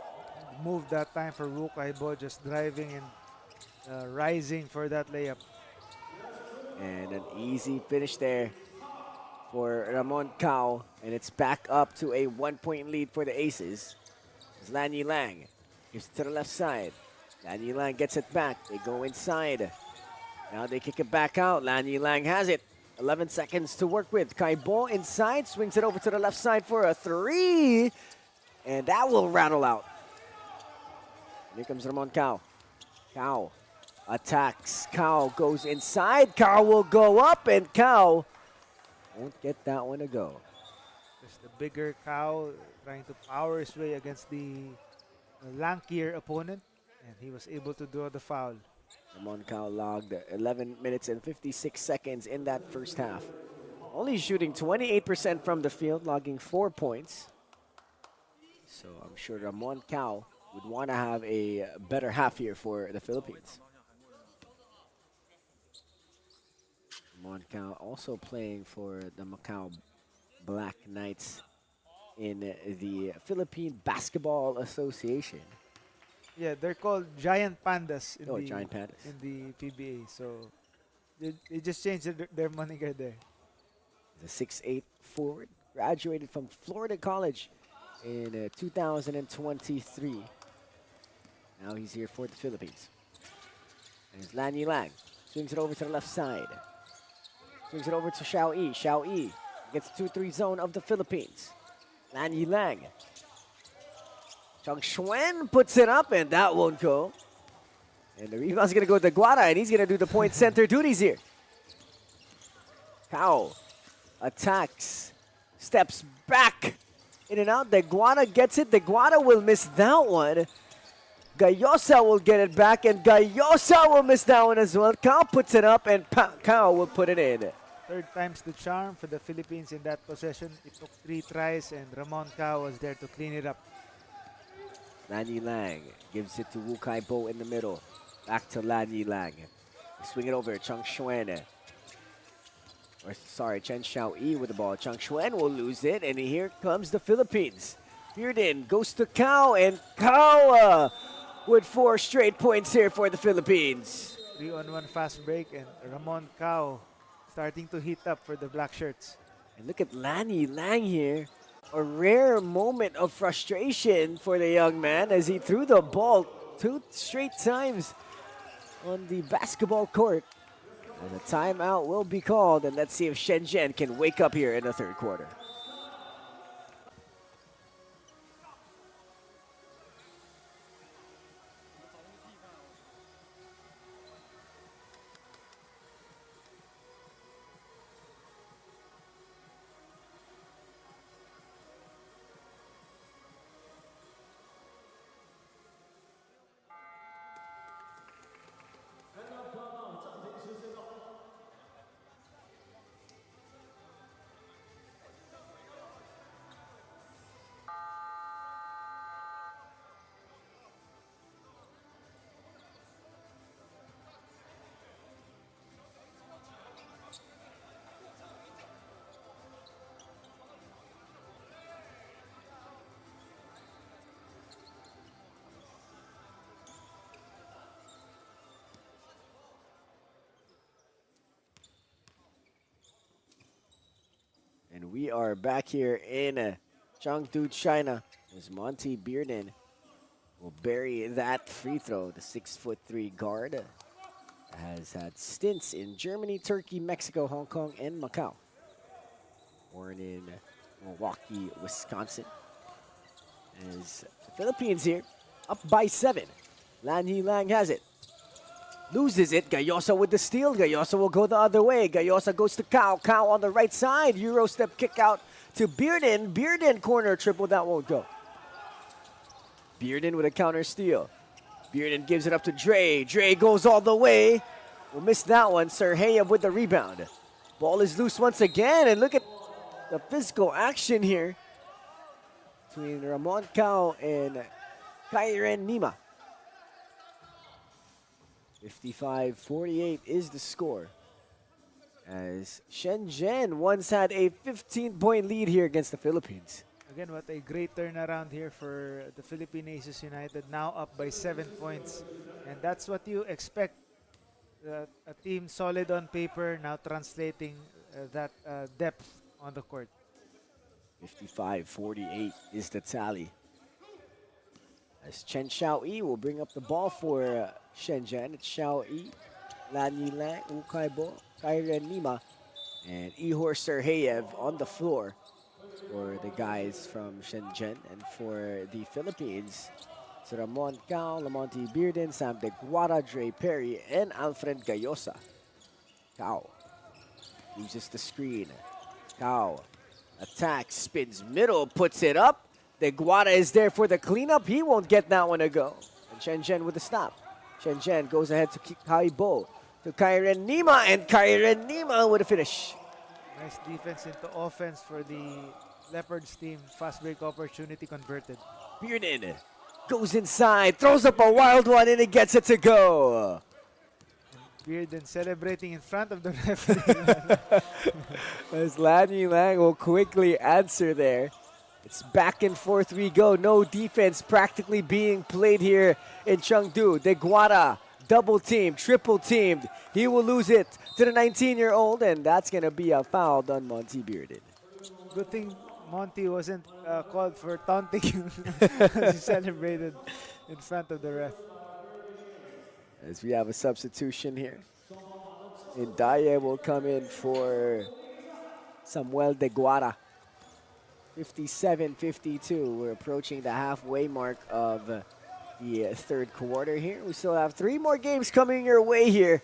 [SPEAKER 2] move that time for Wu Kai-bo, just driving and rising for that layup.
[SPEAKER 1] And an easy finish there for Ramon Cao, and it's back up to a 1-point lead for the Aces. It's Lan Yilang gives it to the left side. Lan Yilang gets it back. They go inside. Now they kick it back out. Lan Yilang has it. 11 seconds to work with. Kai-bo inside, swings it over to the left side for a 3. And that will rattle out. Here comes Ramon Cao. Cao attacks. Cao goes inside. Cao will go up, and Cao won't get that one to go.
[SPEAKER 2] Just the bigger Cow trying to power his way against the lankier opponent, and he was able to draw the foul.
[SPEAKER 1] Ramon Cao logged 11 minutes and 56 seconds in that first half. Only shooting 28% from the field, logging 4 points. So I'm sure Ramon Cao would want to have a better half here for the Philippines. Ramon Cao also playing for the Macau Black Knights in the Philippine Basketball Association.
[SPEAKER 2] Yeah, they're called Giant Pandas in
[SPEAKER 1] Giant Pandas.
[SPEAKER 2] in the PBA. So they just changed their moniker there.
[SPEAKER 1] The 6'8" forward, graduated from Florida College in 2023. Now he's here for the Philippines. There's Lan Yilang, swings it over to the left side. Swings it over to Xiaoyi. Xiaoyi gets 2-3 zone of the Philippines. Lan Yilang. Chang Shuen puts it up, and that won't go. And the rebound's going to go to Guara, and he's going to do the point center duties here. Cao attacks, steps back, in and out. Deguara gets it. Deguara will miss that one. Gayosa will get it back, and Gayosa will miss that one as well. Cao puts it up, and Cao will put it in.
[SPEAKER 2] Third time's the charm for the Philippines in that possession. It took 3 tries, and Ramon Cao was there to clean it up.
[SPEAKER 1] Lan Yilang gives it to Wu Kai-bo in the middle. Back to Lan Yilang. Swing it over. Chang Shuen. Or sorry, Chen Xiaoyi with the ball. Chang Shuen will lose it, and here comes the Philippines. Bearden goes to Cao, and Cao with 4 straight points here for the Philippines.
[SPEAKER 2] 3-on-1 fast break, and Ramon Cao starting to heat up for the black shirts.
[SPEAKER 1] And look at Lan Yilang here. A rare moment of frustration for the young man as he threw the ball 2 straight times on the basketball court. And a timeout will be called, and let's see if Shenzhen can wake up here in the third quarter. And we are back here in Chengdu, China, as Monty Bearden will bury that free throw. The 6'3" guard has had stints in Germany, Turkey, Mexico, Hong Kong, and Macau. Born in Milwaukee, Wisconsin. As the Philippines here, up by 7. Lan Lang has it. Loses it. Gayosa with the steal. Gayosa will go the other way. Gayosa goes to Kao. Kao on the right side. Euro step kick out to Bearden. Bearden corner triple. That won't go. Bearden with a counter steal. Bearden gives it up to Dre. Dre goes all the way. We'll miss that one. Serheyev with the rebound. Ball is loose once again. And look at the physical action here between Ramon Kao and Kairen Nima. 55-48 is the score, as Shenzhen once had a 15-point lead here against the Philippines.
[SPEAKER 2] Again, what a great turnaround here for the Philippine Aces United, now up by 7 points. And that's what you expect. A team solid on paper, now translating that depth on the court.
[SPEAKER 1] 55-48 is the tally. As Chen Xiaoyi will bring up the ball for Shenzhen. It's Xiaoyi, Lan Yilang, Wu Kaibo, Kairen Nima, and Ihor Serheyev on the floor for the guys from Shenzhen. And for the Philippines, it's Ramon Cao, Lamonte Bearden, Sam De Guara, Dre Perry, and Alfred Gayosa. Cao uses the screen. Cao attacks, spins middle, puts it up. De Guara is there for the cleanup. He won't get that one to go. And Shenzhen with the stop. Shenzhen goes ahead to Kaibo, to Kairen Nima, and Kairen Nima with a finish.
[SPEAKER 2] Nice defense into offense for the Leopards team. Fast break opportunity converted.
[SPEAKER 1] Bearden goes inside, throws up a wild one, and it gets it to go.
[SPEAKER 2] Bearden celebrating in front of the referee.
[SPEAKER 1] As Lan Yilang will quickly answer there. It's back and forth we go. No defense practically being played here in Chengdu. De Guara, double teamed, triple teamed. He will lose it to the 19-year-old, and that's going to be a foul done Monty Bearden.
[SPEAKER 2] Good thing Monty wasn't called for taunting as he celebrated in front of the ref.
[SPEAKER 1] As we have a substitution here. Indaye will come in for Samuel De Guara. 57-52. We're approaching the halfway mark of the third quarter here. We still have 3 more games coming your way here,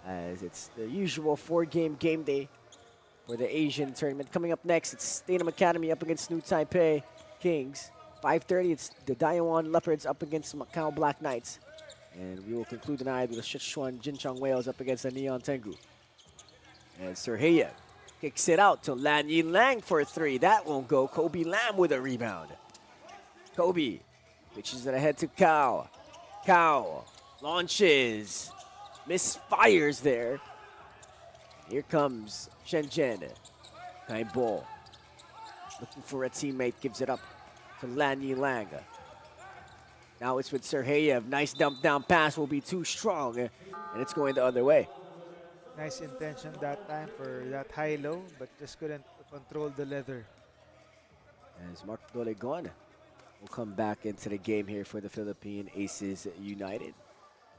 [SPEAKER 1] as it's the usual 4-game game day for the Asian tournament. Coming up next, it's Statham Academy up against New Taipei Kings. 5:30, it's the Daiwan Leopards up against Macau Black Knights. And we will conclude the night with the Sichuan Jincheng Whales up against the Neon Tengu. And Serheyev kicks it out to Lan Yilang for 3. That won't go. Kobe Lam with a rebound. Kobe pitches it ahead to Kao. Kao launches. Misfires there. Here comes Shenzhen. Kaibo looking for a teammate. Gives it up to Lan Yilang. Now it's with Serheyev. Nice dump down pass will be too strong. And it's going the other way.
[SPEAKER 2] Nice intention that time for that high-low, but just couldn't control the leather.
[SPEAKER 1] As Mark Dolegon will come back into the game here for the Philippine Aces United.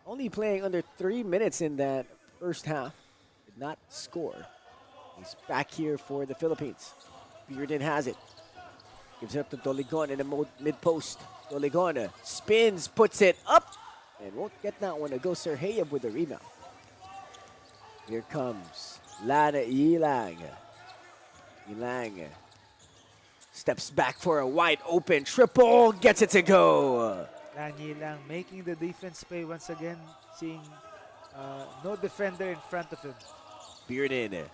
[SPEAKER 1] Only playing under 3 minutes in that first half. Did not score. He's back here for the Philippines. Bearden has it. Gives it up to Dolegon in the mid-post. Dolegon spins, puts it up, and won't get that one to go. Serheyev with the rebound. Here comes Lan Yilang. Yilang steps back for a wide open triple, gets it to go.
[SPEAKER 2] Lan Yilang making the defense pay once again, seeing no defender in front of him.
[SPEAKER 1] Bearden,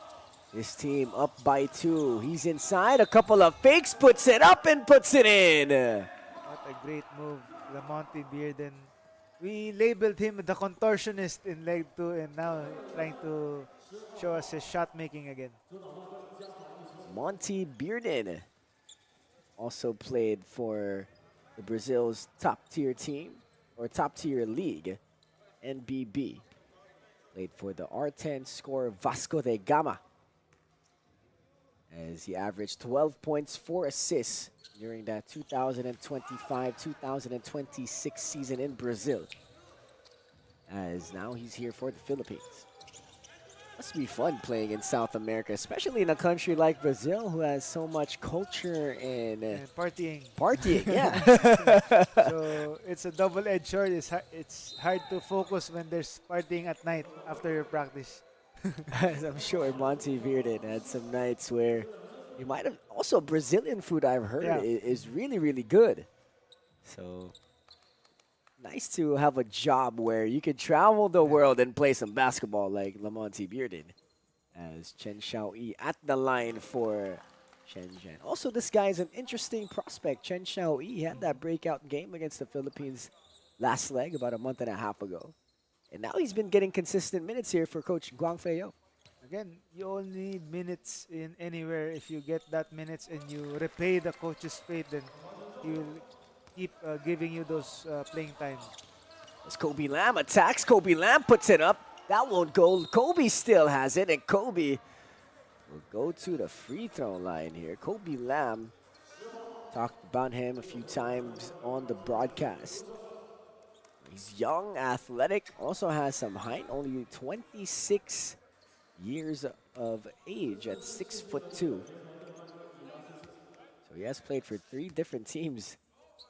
[SPEAKER 1] his team up by 2. He's inside, a couple of fakes, puts it up and puts it in.
[SPEAKER 2] What a great move, Lamonte Bearden. We labeled him the contortionist in leg 2, and now trying to show us his shot making again.
[SPEAKER 1] Monty Bearden also played for the Brazil's top-tier team, or top-tier league, NBB. Played for the R10 score Vasco da Gama. as he averaged 12 points, 4 assists during that 2025-2026 season in Brazil. As now he's here for the Philippines. Must be fun playing in South America, especially in a country like Brazil who has so much culture and
[SPEAKER 2] partying.
[SPEAKER 1] Partying, yeah.
[SPEAKER 2] So it's a double-edged sword. It's hard to focus when there's partying at night after your practice.
[SPEAKER 1] As I'm sure Monty Virden had some nights where he might have. Also, Brazilian food I've heard is really, really good. So nice to have a job where you can travel the world and play some basketball like Lamonti Bearden. As Chen Xiaoyi at the line for SHENZHEN. Also, this guy is an interesting prospect. Chen Xiaoyi, he had that breakout game against the Philippines last leg about a month and a half ago. And now he's been getting consistent minutes here for Coach Guang Feiyou.
[SPEAKER 2] Again, you only need minutes in anywhere. If you get that minutes and you repay the coach's faith, then he will keep giving you those playing time.
[SPEAKER 1] As Kobe Lam attacks, Kobe Lam puts it up. That won't go. Kobe still has it, and Kobe will go to the free throw line here. Kobe Lam, talked about him a few times on the broadcast. He's young, athletic, also has some height, only 26 years of age at 6'2". So he has played for 3 different teams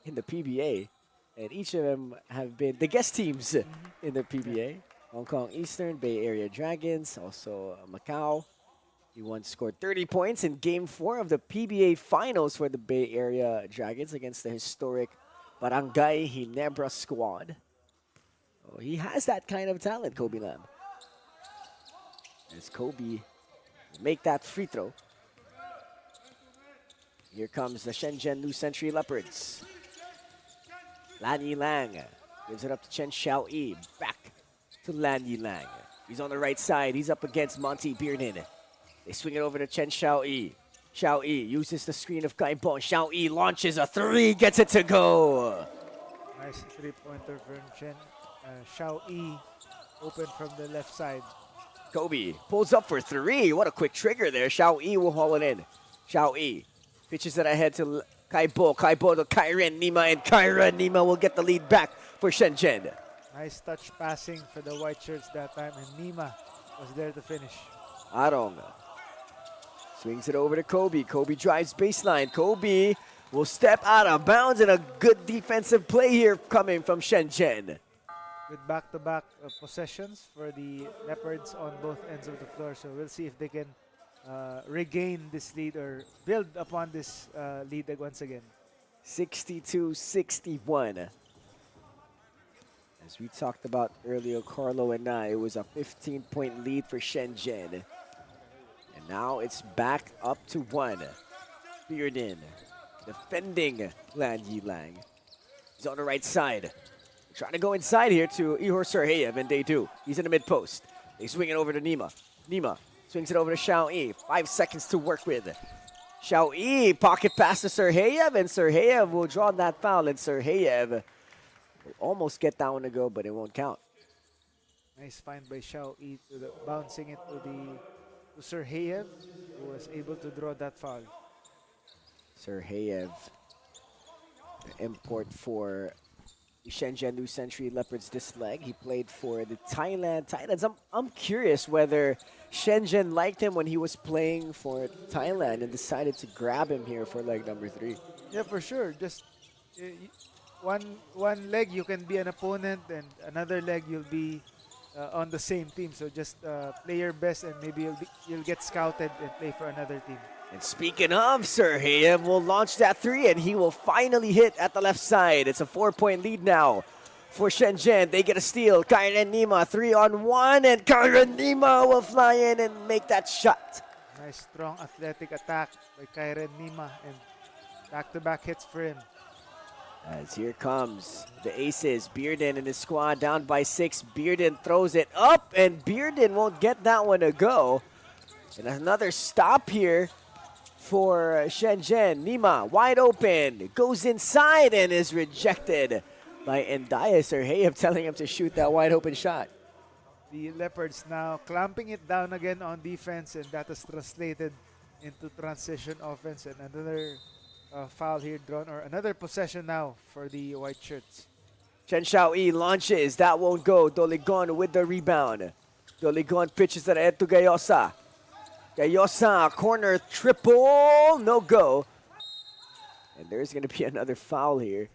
[SPEAKER 1] in the PBA, and each of them have been the guest teams in the PBA. Hong Kong Eastern, Bay Area Dragons, also Macau. He once scored 30 points in Game 4 of the PBA Finals for the Bay Area Dragons against the historic Barangay Ginebra squad. Oh, he has that kind of talent, Kobe Lam. As Kobe make that free throw. Here comes the Shenzhen New Century Leopards. Lan Yilang gives it up to Chen Xiaoyi. Back to Lan Yilang. He's on the right side. He's up against Monty Bearden. They swing it over to Chen Xiaoyi. Xiaoyi uses the screen of Kaibon. Xiaoyi launches a 3, gets it to go.
[SPEAKER 2] Nice three-pointer from Chen Xiaoyi, open from the left side.
[SPEAKER 1] Kobe pulls up for 3. What a quick trigger there. Xiaoyi will haul it in. Xiaoyi pitches it ahead to Kaibo. Kaibo to Kyren Nima, and Kyren Nima will get the lead back for Shenzhen.
[SPEAKER 2] Nice touch passing for the white shirts that time, and Nima was there to finish.
[SPEAKER 1] Arong swings it over to Kobe. Kobe drives baseline. Kobe will step out of bounds, and a good defensive play here coming from Shenzhen.
[SPEAKER 2] With back-to-back possessions for the Leopards on both ends of the floor. So we'll see if they can regain this lead or build upon this lead once again.
[SPEAKER 1] 62-61. As we talked about earlier, Carlo and I, it was a 15-point lead for Shenzhen. And now it's back up to 1. Bearden defending Lan Yilang. He's on the right side. Trying to go inside here to Ihor Serheyev, and they do. He's in the mid-post. They swing it over to Nima. Nima swings it over to Xiaoyi. 5 seconds to work with. Xiaoyi, pocket pass to Serheyev, and Serheyev will draw that foul, and Serheyev will almost get that one to go, but it won't count.
[SPEAKER 2] Nice find by Xiaoyi, bouncing it to Serheyev, who was able to draw that foul.
[SPEAKER 1] Serheyev, the import for Shenzhen New Century Leopards this leg. He played for the Thailand Titans. I'm curious whether Shenzhen liked him when he was playing for Thailand and decided to grab him here for leg number 3.
[SPEAKER 2] Yeah, for sure. Just one leg you can be an opponent, and another leg you'll be on the same team. So just play your best, and maybe you'll get scouted and play for another team.
[SPEAKER 1] And speaking of, Serheyev will launch that 3, and he will finally hit at the left side. It's a 4-point lead now for Shenzhen. They get a steal. Kyren Nima, 3-on-1, and Kyren Nima will fly in and make that shot.
[SPEAKER 2] Nice, strong, athletic attack by Kyren Nima, and back-to-back hits for him.
[SPEAKER 1] As here comes the Aces. Bearden and his squad down by 6. Bearden throws it up, and Bearden won't get that one to go. And another stop here for Shenzhen. Nima wide open, goes inside and is rejected by Endaya Serheyev, telling him to shoot that wide open shot.
[SPEAKER 2] The Leopards now clamping it down again on defense, and that has translated into transition offense, and another foul here drawn, or another possession now for the white shirts.
[SPEAKER 1] Chen Xiaoyi launches. That won't go. Doligon with the rebound. Doligon pitches it ahead to Gayosa. Gayosa, corner triple. No go. And there's going to be another foul here.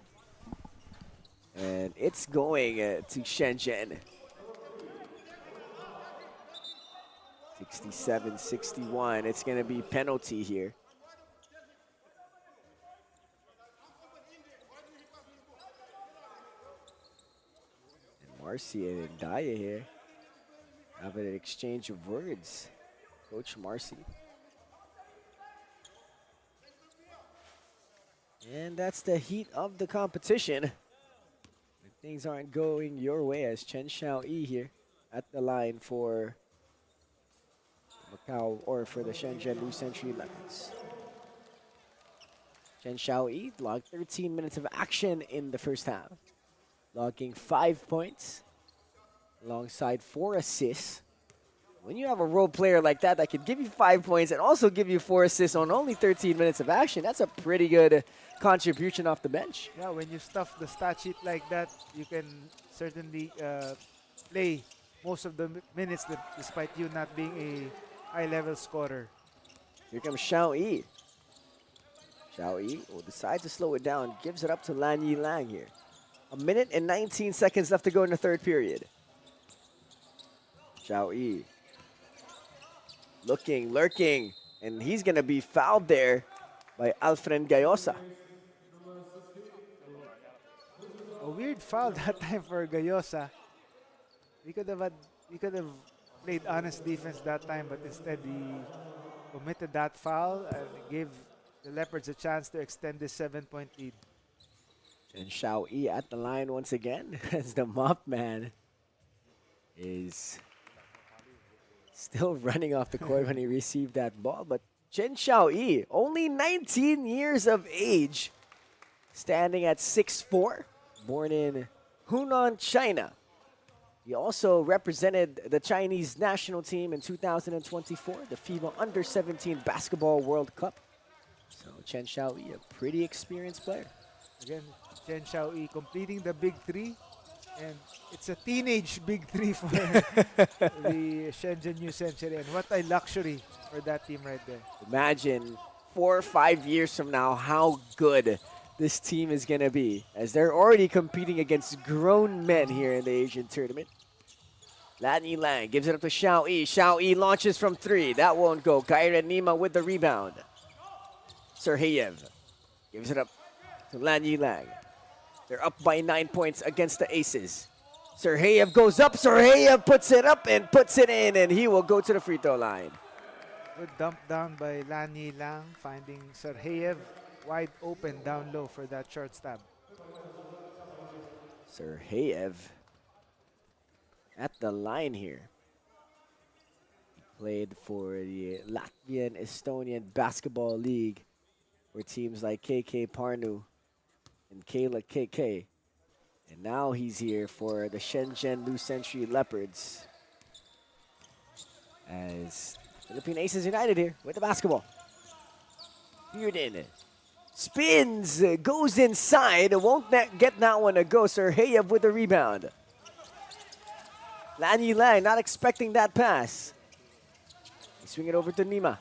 [SPEAKER 1] And it's going to Shenzhen. 67-61. It's going to be penalty here. And Marcy and Daya here have an exchange of words. Coach Marcy. And that's the heat of the competition. Things aren't going your way as Chen Xiaoyi here at the line for Macau, or for the Shenzhen New Century Leopards. Chen Xiaoyi logged 13 minutes of action in the first half, logging 5 points alongside 4 assists. When you have a role player like that that can give you 5 points and also give you 4 assists on only 13 minutes of action, that's a pretty good contribution off the bench.
[SPEAKER 2] Yeah, when you stuff the stat sheet like that, you can certainly play most of the minutes despite you not being a high-level scorer.
[SPEAKER 1] Here comes Xiaoyi. Xiaoyi will decide to slow it down, gives it up to Lan Yi Lang here. 1 minute and 19 seconds left to go in the third period. Xiaoyi looking, lurking, and he's going to be fouled there by Alfred Gayosa.
[SPEAKER 2] A weird foul that time for Gayosa. We could have played honest defense that time, but instead he committed that foul and gave the Leopards a chance to extend this 7-point lead.
[SPEAKER 1] And Xiaoyi at the line once again as the mop man is still running off the court when he received that ball. But Chen Xiaoyi, only 19 years of age, standing at 6'4", born in Hunan, China. He also represented the Chinese national team in 2024, the FIBA Under-17 Basketball World Cup. So Chen Xiaoyi, a pretty experienced player.
[SPEAKER 2] Again, Chen Xiaoyi completing the big three. And it's a teenage big three for the Shenzhen New Century. And what a luxury for that team right there.
[SPEAKER 1] Imagine 4 or 5 years from now how good this team is going to be, as they're already competing against grown men here in the Asian tournament. Lan Yi Lang gives it up to Xiaoyi. Xiaoyi launches from 3. That won't go. Kyra Nima with the rebound. Serheyev gives it up to Lan Yi Lang. They're up by 9 points against the Aces. Serheyev goes up. Serheyev puts it up and puts it in, and he will go to the free throw line.
[SPEAKER 2] Good dump down by Lan Yi Lang, finding Serheyev wide open down low for that short stab.
[SPEAKER 1] Serheyev at the line here. He played for the Latvian Estonian Basketball League, where teams like KK Parnu and Kayla KK. And now he's here for the Shenzhen New Century Leopards, as Philippine Aces United here with the basketball. Bearden spins, goes inside, won't get that one to go. Serheyev with the rebound. Lan Yi Lang not expecting that pass. They swing it over to Nima.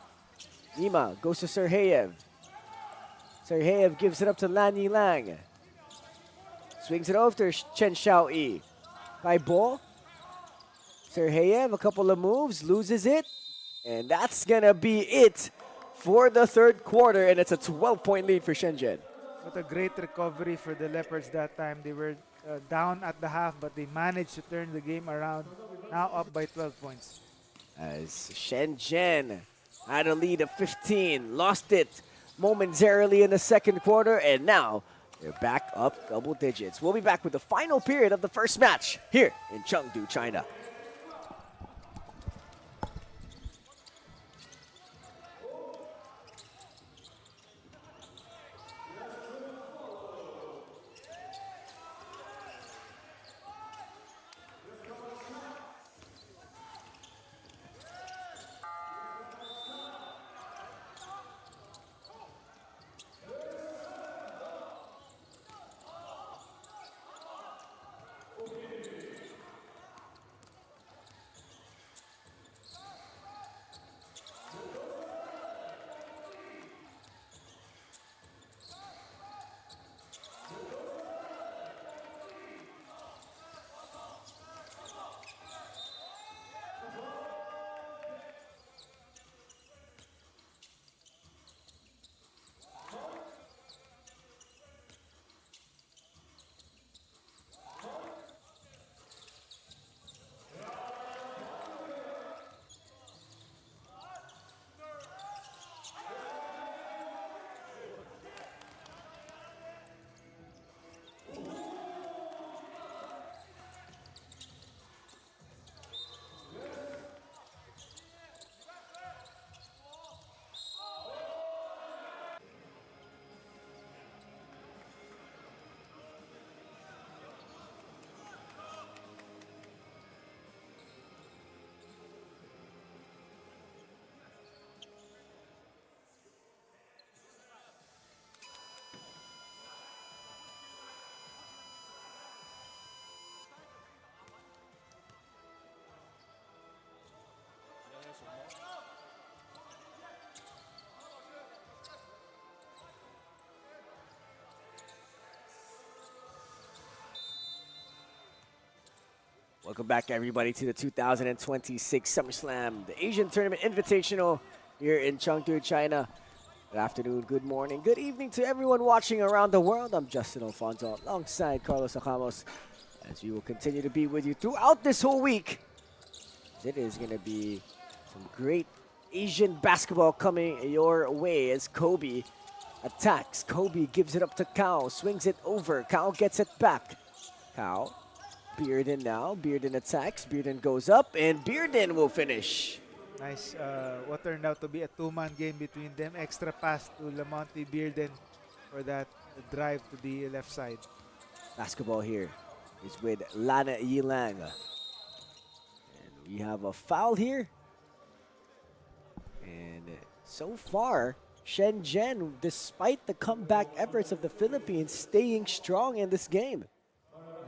[SPEAKER 1] Nima goes to Serheyev. Serheyev gives it up to Lan Yi Lang. Swings it over to Chen Xiaoyi. High ball. Serheyev, a couple of moves, loses it. And that's going to be it for the third quarter. And it's a 12-point lead for Shenzhen.
[SPEAKER 2] What a great recovery for the Leopards that time. They were down at the half, but they managed to turn the game around. Now up by 12 points.
[SPEAKER 1] As Shenzhen had a lead of 15, lost it momentarily in the second quarter, and now they're back up double digits. We'll be back with the final period of the first match here in Chengdu, China. Welcome back, everybody, to the 2026 SummerSlam, the Asian Tournament Invitational here in Chengdu, China. Good afternoon, good morning, good evening to everyone watching around the world. I'm Justin Alfonso alongside Carlos Acamos as we will continue to be with you throughout this whole week. It is going to be some great Asian basketball coming your way as Kobe attacks. Kobe gives it up to Kao, swings it over. Kao gets it back. Kao. Bearden now. Bearden attacks. Bearden goes up, and Bearden will finish.
[SPEAKER 2] Nice. What turned out to be a two-man game between them. Extra pass to Lamonte Bearden for that drive to the left side.
[SPEAKER 1] Basketball here is with Lana Yilang. And we have a foul here. And so far, SHENZHEN, despite the comeback efforts of the Philippines, staying strong in this game.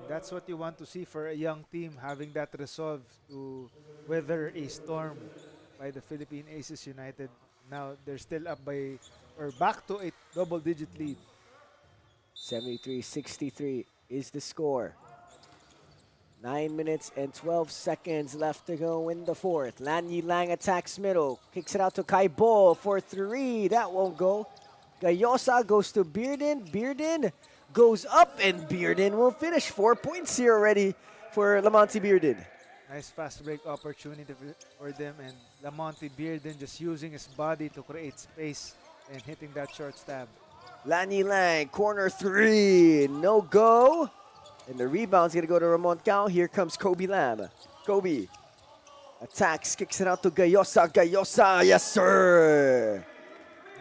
[SPEAKER 2] That's what you want to see for a young team, having that resolve to weather a storm by the Philippine Aces United. Now they're still up by, or back to a double-digit lead.
[SPEAKER 1] 73-63 is the score. 9 minutes and 12 seconds left to go in the fourth. Lan Yilang attacks middle, kicks it out to Kai Bo for three. That won't go. Gayosa goes to Bearden. Bearden goes up, and Bearden will finish. 4 points here already for Lamonte Bearden.
[SPEAKER 2] Nice fast break opportunity for them, and Lamonte Bearden just using his body to create space and hitting that short stab.
[SPEAKER 1] Lan Yilang, corner three, no go. And the rebound's gonna go to Ramon Cao. Here comes Kobe Lam. Kobe attacks, kicks it out to Gayosa. Gayosa, yes sir!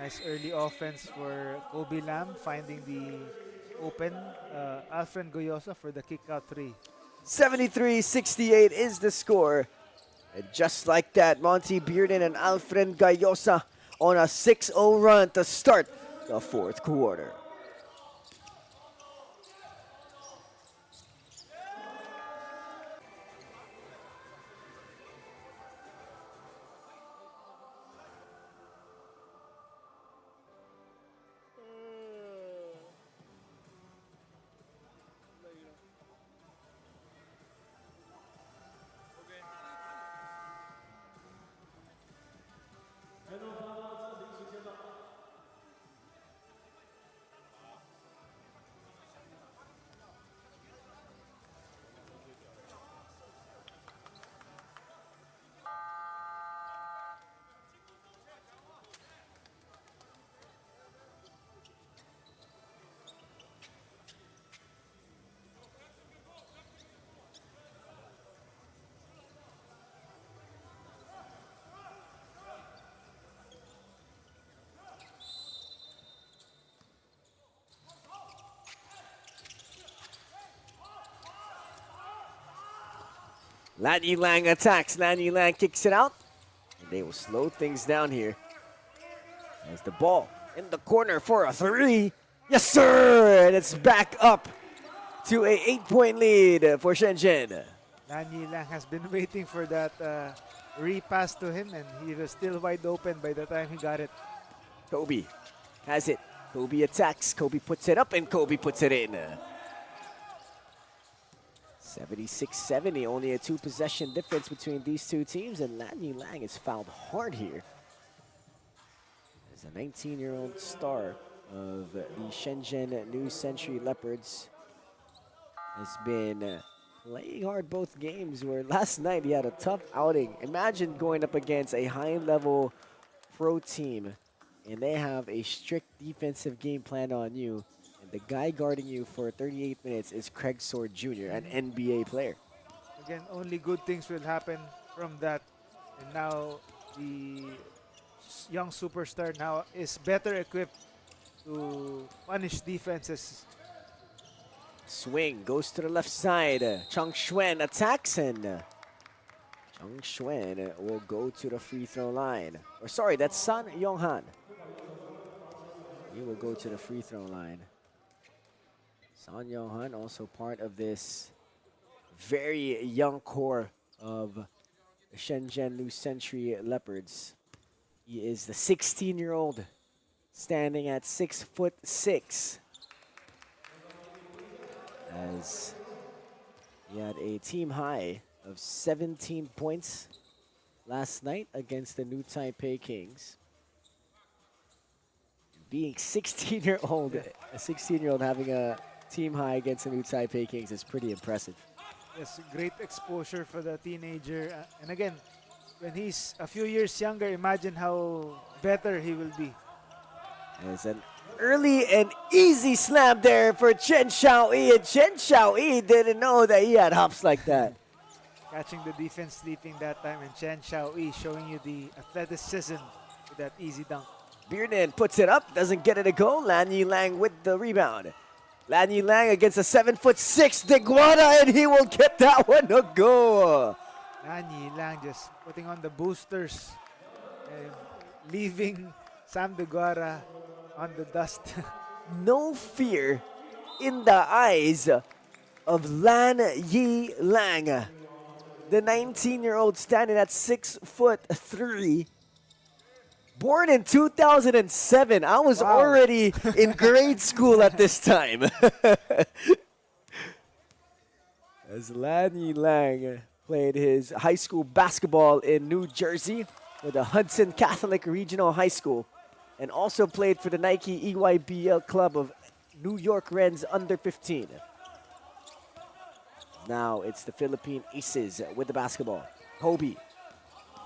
[SPEAKER 2] Nice early offense for Kobe Lam, finding the open Alfred Goyosa for the kick out three.
[SPEAKER 1] 73-68 is the score. And just like that, Monty Bearden and Alfred Gayosa on a 6-0 run to start the fourth quarter. Lan Yilang attacks. Lan Yilang kicks it out. And they will slow things down here. As the ball in the corner for a three. Yes, sir! And it's back up to a 8-point lead for SHENZHEN.
[SPEAKER 2] Lan Yilang has been waiting for that repass to him, and he was still wide open by the time he got it.
[SPEAKER 1] Kobe has it. Kobe attacks. Kobe puts it up, and Kobe puts it in. 76-70, only a 2-possession difference between these two teams, and Lan Yilang is fouled hard here. As a 19-year-old star of the SHENZHEN New Century Leopards has been playing hard both games, where last night he had a tough outing. Imagine going up against a high-level pro team, and they have a strict defensive game plan on you. The guy guarding you for 38 minutes is Craig Sword Jr., an NBA player.
[SPEAKER 2] Again, only good things will happen from that. And now the young superstar now is better equipped to punish defenses.
[SPEAKER 1] Swing goes to the left side. Chung Shuen attacks, and Chung Shuen will go to the free throw line. Or sorry, that's Sun Yonghan. He will go to the free throw line. Son Yonghan, also part of this very young core of the SHENZHEN New Century Leopards. He is the 16-year-old standing at 6'6", as he had a team high of 17 points last night against the New Taipei Kings. Being 16-year-old, a 16-year-old having a team high against the New Taipei Kings is pretty impressive.
[SPEAKER 2] Yes, great exposure for the teenager. And again, when he's a few years younger, imagine how better he will be.
[SPEAKER 1] There's an early and easy slam there for Chen Xiaoyi, and Chen Xiaoyi didn't know that he had hops like that.
[SPEAKER 2] Catching the defense sleeping that time, and Chen Xiaoyi showing you the athleticism with that easy dunk.
[SPEAKER 1] Biernan puts it up, doesn't get it to go. Lan Yilang with the rebound. Lan Yilang against a 7'6" Deguara, and he will get that one to go.
[SPEAKER 2] Lan Yilang just putting on the boosters and leaving Sam Deguara on the dust.
[SPEAKER 1] No fear in the eyes of Lan Yilang. The 19-year-old standing at 6'3". Born in 2007. I was already in grade school at this time. As Lan Yilang played his high school basketball in New Jersey with the Hudson Catholic Regional High School, and also played for the Nike EYBL club of New York Rens under 15. Now it's the Philippine Aces with the basketball. Kobe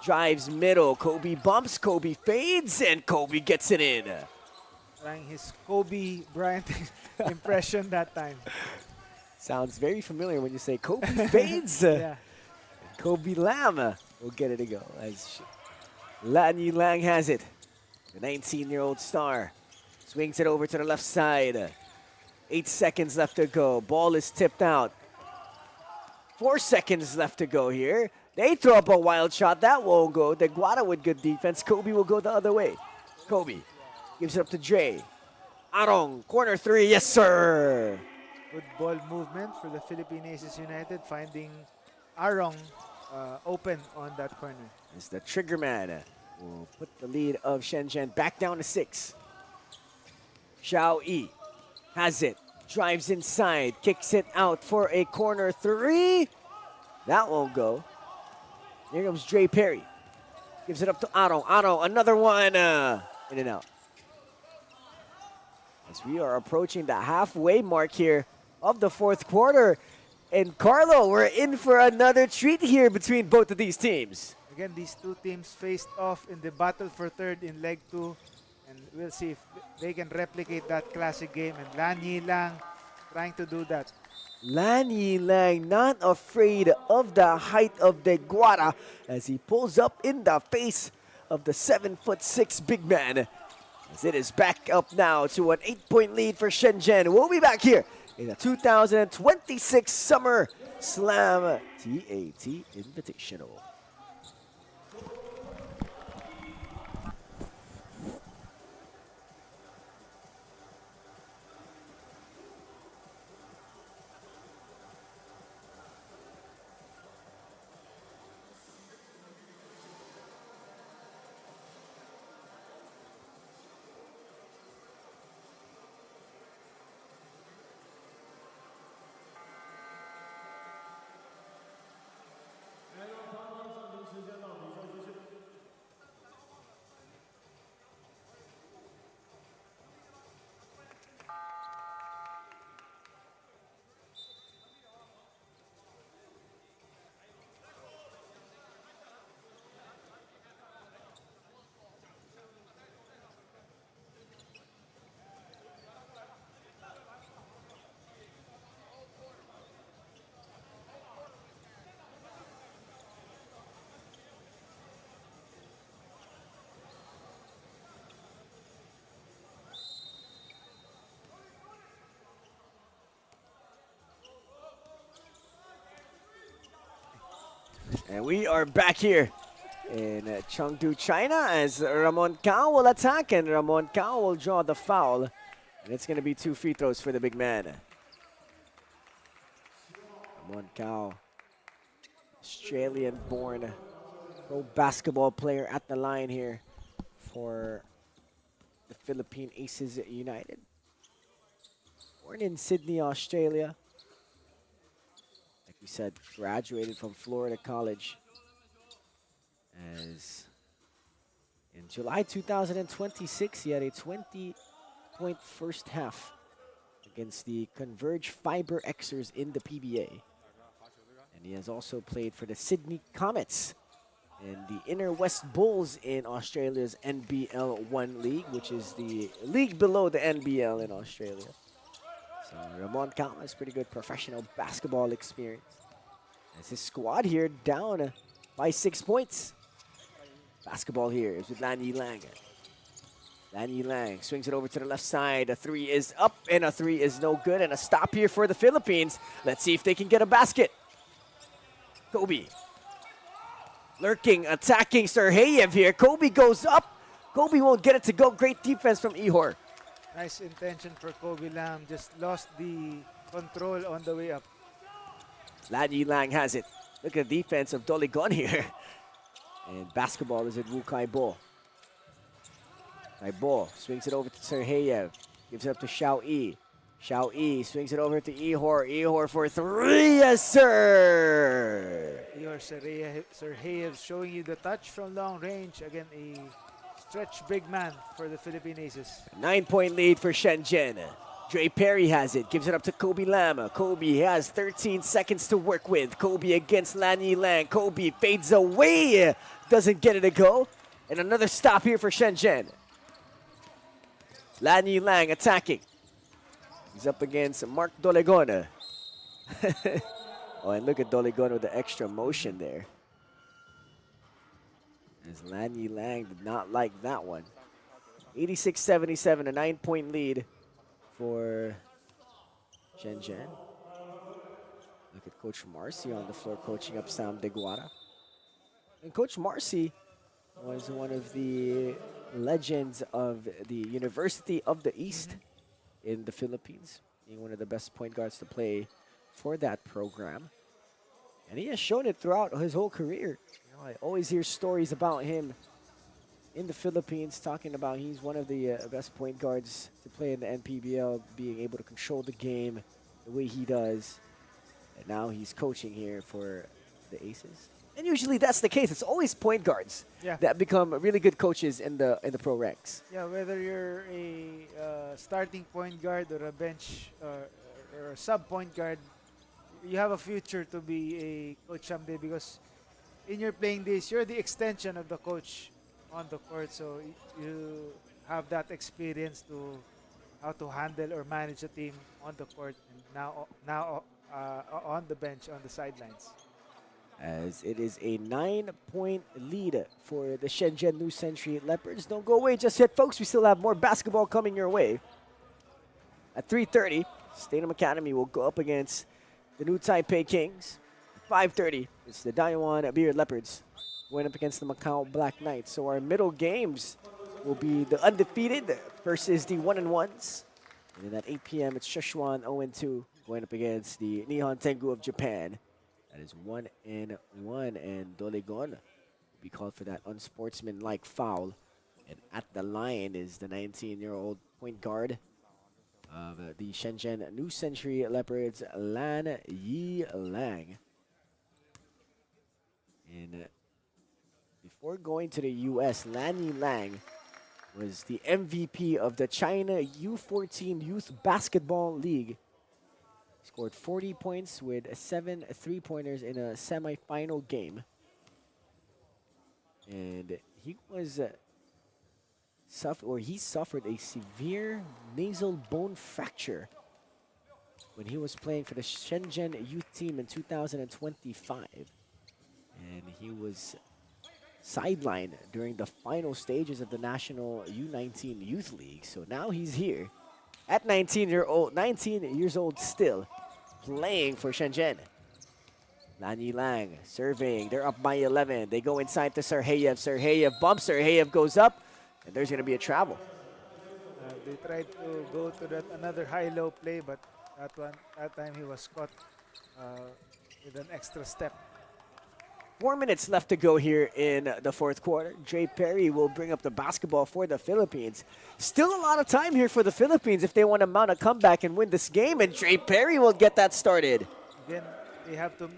[SPEAKER 1] drives middle. Kobe bumps. Kobe fades, and Kobe gets it in.
[SPEAKER 2] Trying his Kobe Bryant impression that time.
[SPEAKER 1] Sounds very familiar when you say Kobe fades.
[SPEAKER 2] Yeah.
[SPEAKER 1] Kobe Lam will get it to go as Lan Yilang has it. The 19-year-old star swings it over to the left side. 8 seconds left to go. Ball is tipped out. 4 seconds left to go here. They throw up a wild shot. That won't go. Deguara with good defense. Kobe will go the other way. Kobe gives it up to Dre. Arong, corner three. Yes, sir.
[SPEAKER 2] Good ball movement for the Philippine Aces United, finding Arong open on that corner.
[SPEAKER 1] As the trigger man will put the lead of Shenzhen back down to 6. Xiao Yi has it. Drives inside. Kicks it out for a corner three. That won't go. Here comes Dre Perry. Gives it up to Arong. Arong, another one. In and out. As we are approaching the halfway mark here of the fourth quarter. And Carlo, we're in for another treat here between both of these teams.
[SPEAKER 2] Again, these two teams faced off in the battle for third in leg 2. And we'll see if they can replicate that classic game. And Lan Yilang trying to do that.
[SPEAKER 1] Lan Yilang not afraid of the height of Deguara as he pulls up in the face of the 7'6" big man. As it is back up now to an 8-point lead for Shenzhen. We'll be back here in the 2026 Summer Slam TAT Invitational. And we are back here in Chengdu, China, as Ramon Cao will attack, and Ramon Cao will draw the foul. And it's going to be 2 free throws for the big man. Ramon Cao, Australian-born pro basketball player at the line here for the Philippine Aces United. Born in Sydney, Australia. we said, graduated from Florida College as in July 2026, he had a 20-point first half against the Converge Fiber Xers in the PBA. And he has also played for the Sydney Comets and the Inner West Bulls in Australia's NBL 1 League, which is the league below the NBL in Australia. So Ramon Calma has pretty good professional basketball experience. As his squad here down by 6 points. Basketball here is with Lan Yi Lang. Lan Yi Lang swings it over to the left side. A three is up and a three is no good. And a stop here for the Philippines. Let's see if they can get a basket. Kobe. Lurking, attacking Serheyev here. Kobe goes up. Kobe won't get it to go. Great defense from Ihor.
[SPEAKER 2] Nice intention for Kobe Lam. Just lost the control on the way up.
[SPEAKER 1] Lan Yi Lang has it. Look at the defense of Doligon here. And basketball is at Wu Kai Bo. Kai Bo swings it over to Serheyev. Gives it up to Xiao Yi. Xiao Yi swings it over to Ihor. Ihor for three. Yes, sir.
[SPEAKER 2] Ihor Serheyev showing you the touch from long range. Again, a stretch big man for the Philippine Aces.
[SPEAKER 1] 9-point lead for Shenzhen. Dre Perry has it. Gives it up to Kobe Lam. Kobe has 13 seconds to work with. Kobe against Lan Yi Lang. Kobe fades away. Doesn't get it to go. And another stop here for Shenzhen. Lan Yi Lang attacking. He's up against Mark Dolegon. Oh, and look at Dolegon with the extra motion there. As Lan Yi Lang did not like that one. 86-77, a 9-point lead for Shenzhen. Look at Coach Marcy on the floor coaching up Sam Deguara. And Coach Marcy was one of the legends of the University of the East in the Philippines, being one of the best point guards to play for that program. And he has shown it throughout his whole career. You know, I always hear stories about him in the Philippines, talking about he's one of the best point guards to play in the NPBL, being able to control the game the way he does. And now he's coaching here for the Aces. And usually that's the case. It's always point guards that become really good coaches in the pro ranks.
[SPEAKER 2] Yeah, whether you're a starting point guard or a bench or a sub point guard, you have a future to be a coach someday, because in your playing days, you're the extension of the coach on the court. So you have that experience to how to handle or manage a team on the court, and now on the bench, on the sidelines.
[SPEAKER 1] As it is a 9-point lead for the Shenzhen New Century Leopards. Don't go away just yet, folks. We still have more basketball coming your way. At 3:30, Stadium Academy will go up against the New Taipei Kings. At 5:30, it's the Daiwan Beer Leopards going up against the Macau Black Knights. So our middle games will be the undefeated versus the 1-1s. And then at 8 p.m., it's Sichuan 0-2 going up against the Nihon Tengu of Japan. That is 1-1, and Dolegon will be called for that unsportsmanlike foul. And at the line is the 19-year-old point guard of the Shenzhen New Century Leopards, Lan Yi Lang. And before going to the U.S., Lan Yi Lang was the MVP of the China U14 Youth Basketball League. Scored 40 points with 7 3-pointers in a semi-final game. And he was he suffered a severe nasal bone fracture when he was playing for the Shenzhen youth team in 2025. And he was sidelined during the final stages of the National U19 Youth League. So now he's here at 19 years old still, playing for Shenzhen. Lan Yi Lang serving. They're up by 11. They go inside to Serheyev. Serheyev bumps. Serheyev goes up, and there's going to be a travel.
[SPEAKER 2] They tried to go to that another high-low play, but that time he was caught with an extra step.
[SPEAKER 1] 4 minutes left to go here in the fourth quarter. Dre Perry will bring up the basketball for the Philippines. Still a lot of time here for the Philippines if they want to mount a comeback and win this game, and Dre Perry will get that started.
[SPEAKER 2] Again, they have to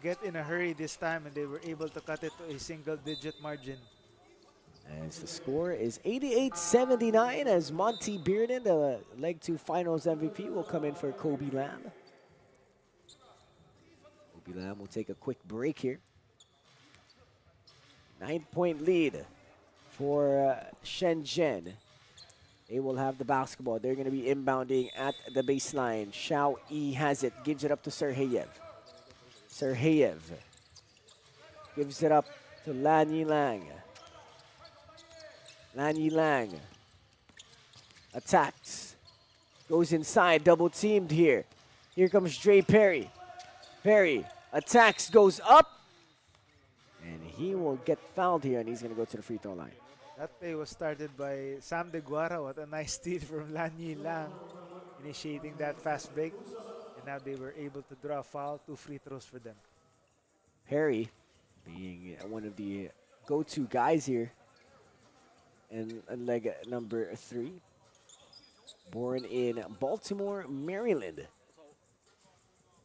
[SPEAKER 2] get in a hurry this time, and they were able to cut it to a single-digit margin.
[SPEAKER 1] As the score is 88-79 as Monty Bearden, the Leg 2 Finals MVP, will come in for Kobe Lam. Kobe Lam will take a quick break here. 9-point lead for Shenzhen. They will have the basketball. They're going to be inbounding at the baseline. Xiao Yi has it, gives it up to Serheyev. Serheyev gives it up to Lan Yilang. Lan Yilang attacks, goes inside, double teamed here. Here comes Dre Perry. Perry attacks, goes up, and he will get fouled here, and he's going to go to the free throw line.
[SPEAKER 2] That play was started by Sam De Guara. What a nice steal from Lan Yilang, initiating that fast break. And now they were able to draw a foul, 2 free throws for them.
[SPEAKER 1] Perry being one of the go-to guys here in leg number 3. Born in Baltimore, Maryland.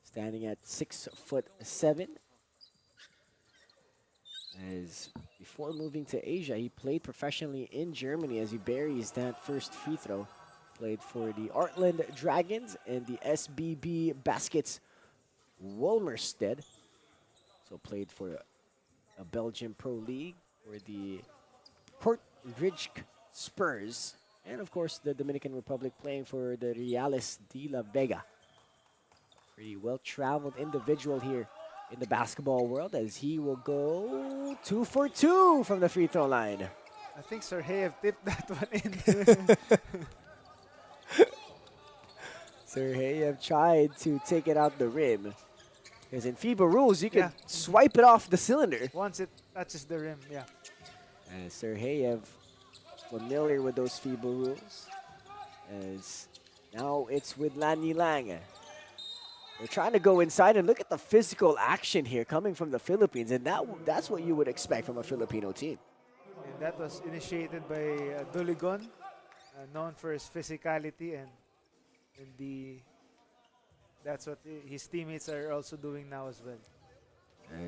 [SPEAKER 1] Standing at 6'7". As before moving to Asia, he played professionally in Germany as he buries that first free throw. Played for the Artland Dragons and the SBB Baskets Wolmersted. So played for a Belgian Pro League for the Kortrijk Spurs. And of course, the Dominican Republic playing for the Reales de la Vega. Pretty well-traveled individual here in the basketball world, as he will go 2 for 2 from the free throw line.
[SPEAKER 2] I think Serheyev tipped that one in.
[SPEAKER 1] Serheyev tried to take it out the rim. Because in FIBA rules, you can swipe it off the cylinder.
[SPEAKER 2] Once it touches the rim, yeah.
[SPEAKER 1] And Serheyev familiar with those FIBA rules. As now it's with Lan Yilang. They're trying to go inside, and look at the physical action here coming from the Philippines, and that's what you would expect from a Filipino team.
[SPEAKER 2] And that was initiated by Doligon, known for his physicality, and that's what his teammates are also doing now as well.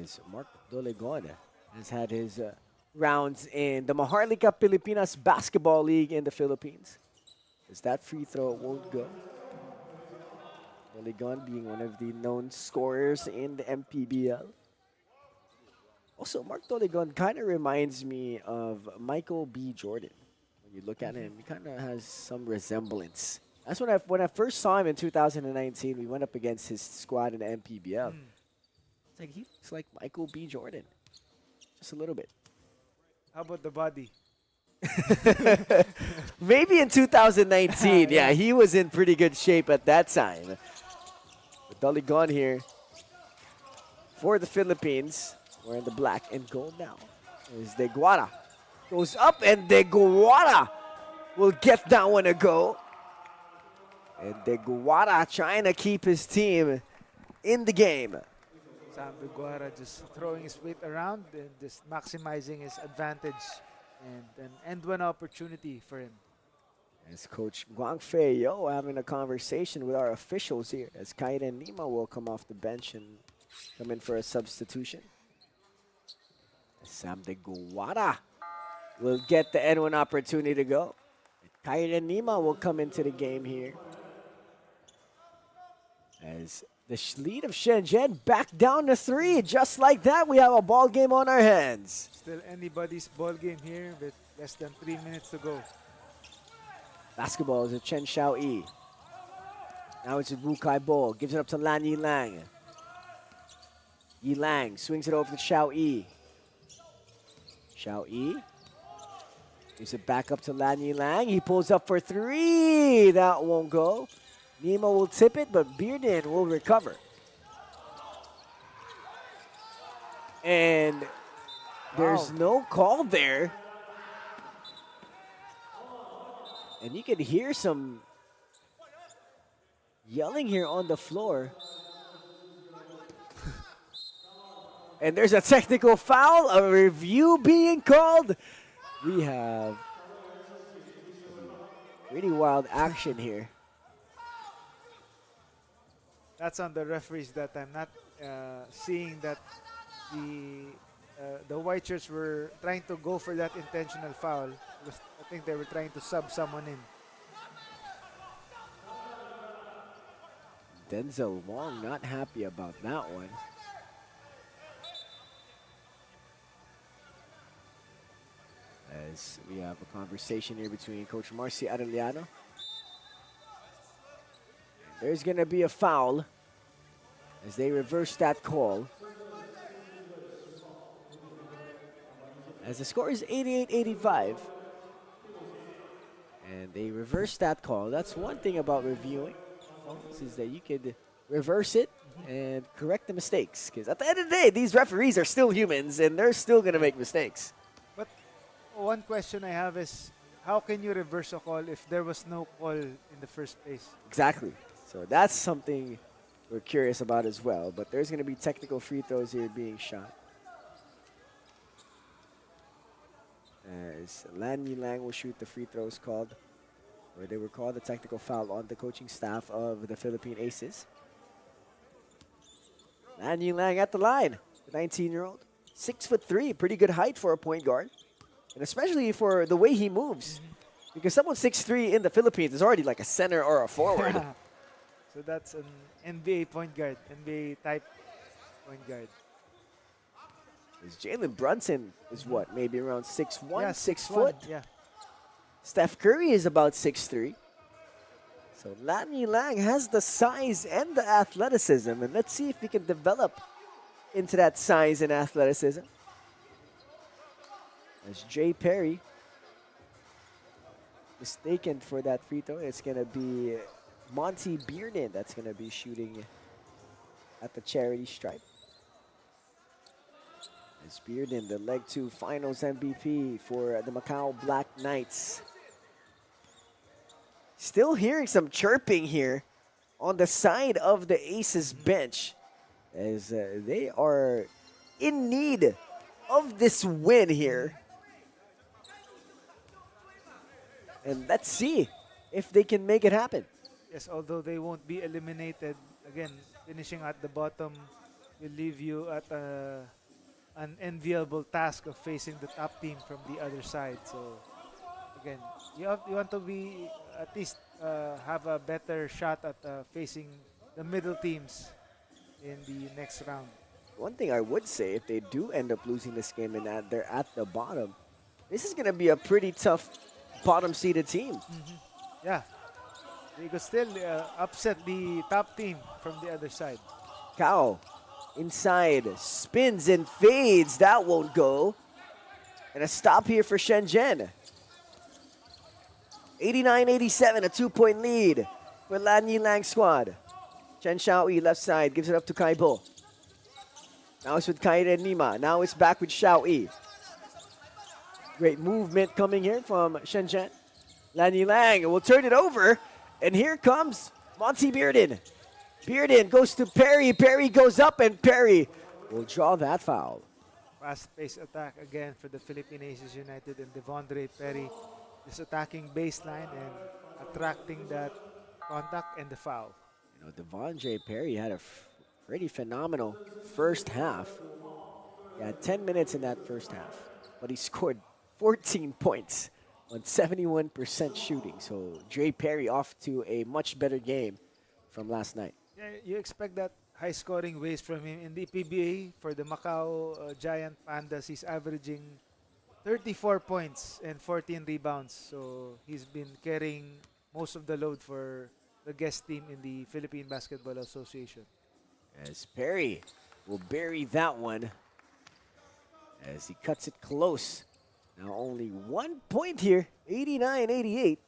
[SPEAKER 1] As Mark Doligon has had his rounds in the Maharlika Pilipinas Basketball League in the Philippines. As that free throw won't go. Doligon being one of the known scorers in the MPBL. Also, Mark Doligon kind of reminds me of Michael B. Jordan. When you look at him, he kind of has some resemblance. That's when I first saw him in 2019. We went up against his squad in the MPBL. It's like, he looks like Michael B. Jordan. Just a little bit.
[SPEAKER 2] How about the body?
[SPEAKER 1] Maybe in 2019. Yeah, he was in pretty good shape at that time. But Doligon here for the Philippines. We're in the black and gold now. There's De Guara. Goes up, and De Guara will get that one a go. And De Guara trying to keep his team in the game.
[SPEAKER 2] Sam De Guara just throwing his weight around and just maximizing his advantage, and an end-one opportunity for him.
[SPEAKER 1] As Coach Guang Fei Yo having a conversation with our officials here, as Kaiden Nima will come off the bench and come in for a substitution. As Sam De Guara will get the end-one opportunity to go. Kaiden Nima will come into the game here. As the lead of Shenzhen back down to 3. Just like that, we have a ball game on our hands.
[SPEAKER 2] Still anybody's ball game here with less than 3 minutes to go.
[SPEAKER 1] Basketball is a Chen Xiaoyi. Now it's a Wu Kai Bo. Gives it up to Lan Yilang. Yilang swings it over to Xiaoyi. Xiaoyi gives it back up to Lan Yilang. He pulls up for 3. That won't go. Nima will tip it, but Bearden will recover. And there's no call there. And you can hear some yelling here on the floor. And there's a technical foul, a review being called. We have pretty wild action here.
[SPEAKER 2] That's on the referees that time, not seeing that the white shirts were trying to go for that intentional foul. Because I think they were trying to sub someone in.
[SPEAKER 1] Denzel Wong not happy about that one. As we have a conversation here between Coach Marcy Arellano. There's going to be a foul as they reverse that call. As the score is 88-85. And they reverse that call. That's one thing about reviewing is that you could reverse it and correct the mistakes. Because at the end of the day, these referees are still humans and they're still going to make mistakes.
[SPEAKER 2] But one question I have is, how can you reverse a call if there was no call in the first place?
[SPEAKER 1] Exactly. So that's something we're curious about as well. But there's going to be technical free throws here being shot. As Lan Yilang will shoot the free throws called, or they were called a technical foul on the coaching staff of the Philippine Aces. Lan Yilang at the line, the 19-year-old. 6'3", pretty good height for a point guard. And especially for the way he moves. Because someone 6'3" in the Philippines is already like a center or a forward.
[SPEAKER 2] So that's an NBA point guard, NBA type point guard.
[SPEAKER 1] Jalen Brunson is what, maybe around 6'1",
[SPEAKER 2] Yeah,
[SPEAKER 1] 6
[SPEAKER 2] 6'1",
[SPEAKER 1] foot?
[SPEAKER 2] yeah.
[SPEAKER 1] Steph Curry is about 6'3". So Lan Yilang has the size and the athleticism, and let's see if he can develop into that size and athleticism. As Jay Perry mistaken for that free throw, it's going to be Monty Bearden that's going to be shooting at the charity stripe. As Bearden, the Leg 2 Finals MVP for the Macau Black Knights. Still hearing some chirping here on the side of the Aces bench as they are in need of this win here. And let's see if they can make it happen.
[SPEAKER 2] Yes, although they won't be eliminated, again, finishing at the bottom will leave you at an enviable task of facing the top team from the other side. So, again, you want to be at least have a better shot at facing the middle teams in the next round.
[SPEAKER 1] One thing I would say, if they do end up losing this game and they're at the bottom, this is going to be a pretty tough bottom-seeded team.
[SPEAKER 2] Yeah, they could still upset the top team from the other side.
[SPEAKER 1] Cao inside, spins and fades. That won't go. And a stop here for Shenzhen. 89-87, a 2-point lead for Lan Yilang squad. Chen Xiaoyi left side, gives it up to Kai Bo. Now it's with Kaiden Nima. Now it's back with Xiaoyi. Great movement coming here from Shenzhen. Lan Yilang will turn it over. And here comes Monty Bearden. Bearden goes to Perry. Perry goes up and Perry will draw that foul.
[SPEAKER 2] Fast-paced attack again for the Philippine Aces United and Devondre Perry. Just attacking baseline and attracting that contact and the foul.
[SPEAKER 1] You know, Devondre Perry had a pretty phenomenal first half. He had 10 minutes in that first half, but he scored 14 points on 71% shooting. So Dre Perry off to a much better game from last night.
[SPEAKER 2] Yeah, you expect that high-scoring ways from him in the PBA for the Macau Giant Pandas. He's averaging 34 points and 14 rebounds. So he's been carrying most of the load for the guest team in the Philippine Basketball Association.
[SPEAKER 1] As Perry will bury that one as he cuts it close. Now only 1 point here, 89-88.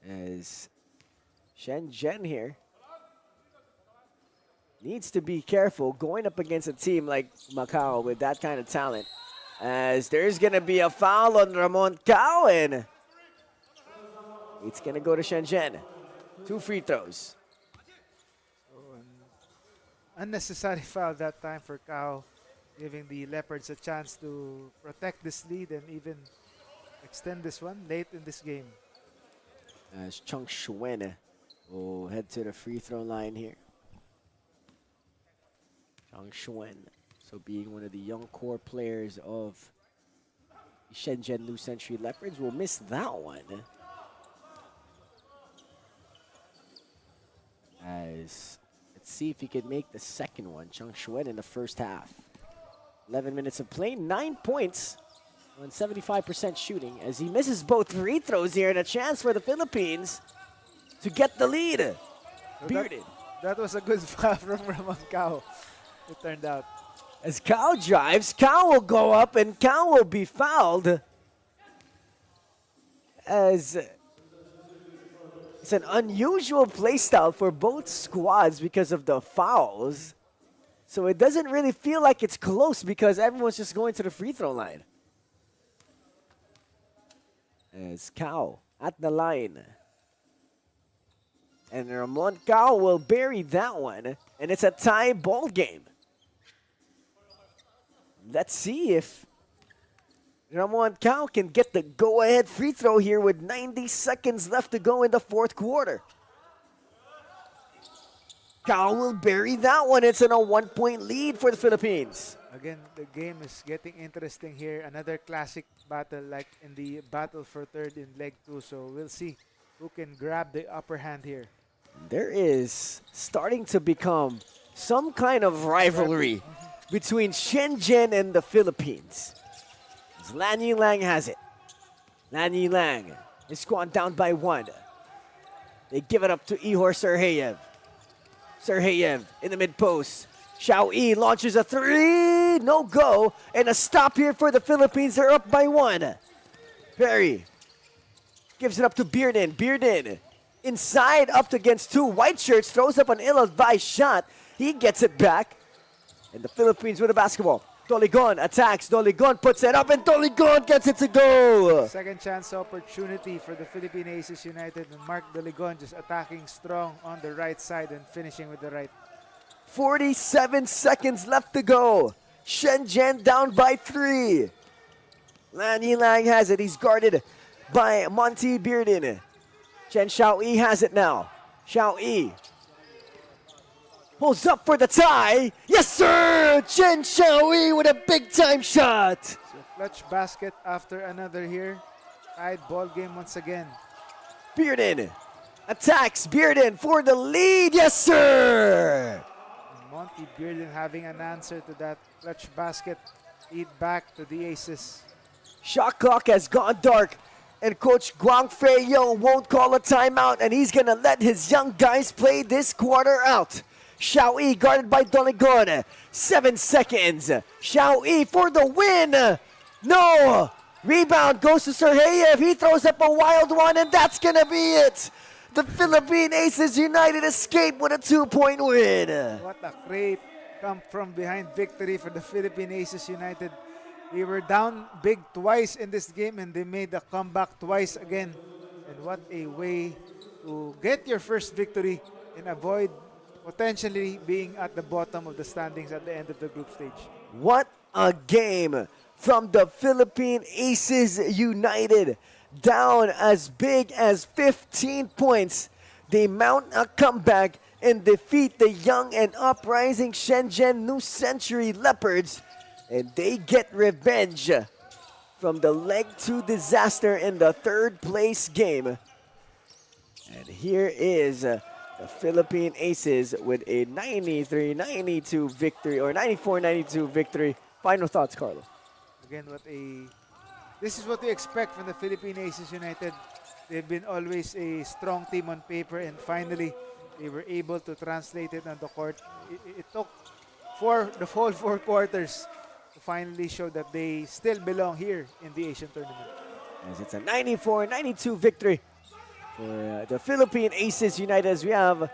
[SPEAKER 1] As Shenzhen here needs to be careful going up against a team like Macau with that kind of talent. As there's going to be a foul on Ramon Cao, and it's going to go to Shenzhen. 2 free throws.
[SPEAKER 2] So an unnecessary foul that time for Cao, giving the Leopards a chance to protect this lead and even extend this one late in this game.
[SPEAKER 1] As Chung Shuen We'll head to the free throw line here. Zhang Xuan, so being one of the young core players of the Shenzhen New Century Leopards, will miss that one. As let's see if he can make the second one. Zhang Xuan in the first half. 11 minutes of play, 9 points on 75% shooting as he misses both free throws here, and a chance for the Philippines to get the lead.
[SPEAKER 2] So
[SPEAKER 1] Bearded.
[SPEAKER 2] that was a good foul from Ramon Cao, it turned out.
[SPEAKER 1] As Cao drives, Cao will go up and Cao will be fouled. As it's an unusual play style for both squads because of the fouls. So it doesn't really feel like it's close because everyone's just going to the free throw line. As Cao at the line. And Ramon Cao will bury that one. And it's a tie ball game. Let's see if Ramon Cao can get the go-ahead free throw here with 90 seconds left to go in the fourth quarter. Cao will bury that one. It's in a 1-point lead for the Philippines.
[SPEAKER 2] Again, the game is getting interesting here. Another classic battle like in the battle for third in leg 2. So we'll see who can grab the upper hand here.
[SPEAKER 1] There is starting to become some kind of rivalry between Shenzhen and the Philippines. As Lan Yilang has it. Lan Yilang is gone down by 1. They give it up to Ihor Serheyev. Serheyev in the mid-post. Xiao Yi launches a 3, no go, and a stop here for the Philippines. They're up by 1. Perry gives it up to Bearden. Bearden inside, up against 2 white shirts, throws up an ill-advised shot. He gets it back, and the Philippines with the basketball. Doligon attacks, Doligon puts it up, and Doligon gets it to go.
[SPEAKER 2] Second chance opportunity for the Philippine Aces United, and Mark Doligon just attacking strong on the right side and finishing with the right.
[SPEAKER 1] 47 seconds left to go. Shenzhen down by 3. Lan Yilang has it. He's guarded by Monty Bearden. Chen Xiaoyi has it now. Xiaoyi pulls up for the tie. Yes, sir! Chen Xiaoyi with a big-time shot.
[SPEAKER 2] So clutch basket after another here. Tied ball game once again.
[SPEAKER 1] Bearden attacks. Bearden for the lead. Yes, sir!
[SPEAKER 2] Monty Bearden having an answer to that clutch basket. Lead back to the Aces.
[SPEAKER 1] Shot clock has gone dark, and Coach Guang Fei Yo won't call a timeout, and he's going to let his young guys play this quarter out. Xiao Yi guarded by Doligon. 7 seconds. Xiao Yi for the win. No. Rebound goes to Serheyev. He throws up a wild one, and that's going to be it. The Philippine Aces United escape with a 2-point win.
[SPEAKER 2] What a great come from behind victory for the Philippine Aces United. We were down big twice in this game, and they made a comeback twice again. And what a way to get your first victory and avoid potentially being at the bottom of the standings at the end of the group stage.
[SPEAKER 1] What a game from the Philippine Aces United. Down as big as 15 points. They mount a comeback and defeat the young and uprising Shenzhen New Century Leopards. And they get revenge from the leg 2 disaster in the third place game. And here is the Philippine Aces with a 93-92 victory, or 94-92 victory. Final thoughts, Carlo.
[SPEAKER 2] Again, this is what we expect from the Philippine Aces United. They've been always a strong team on paper, and finally they were able to translate it on the court. It took the whole 4 quarters to finally show that they still belong here in the Asian tournament.
[SPEAKER 1] As it's a 94-92 victory for the Philippine Aces United, as we have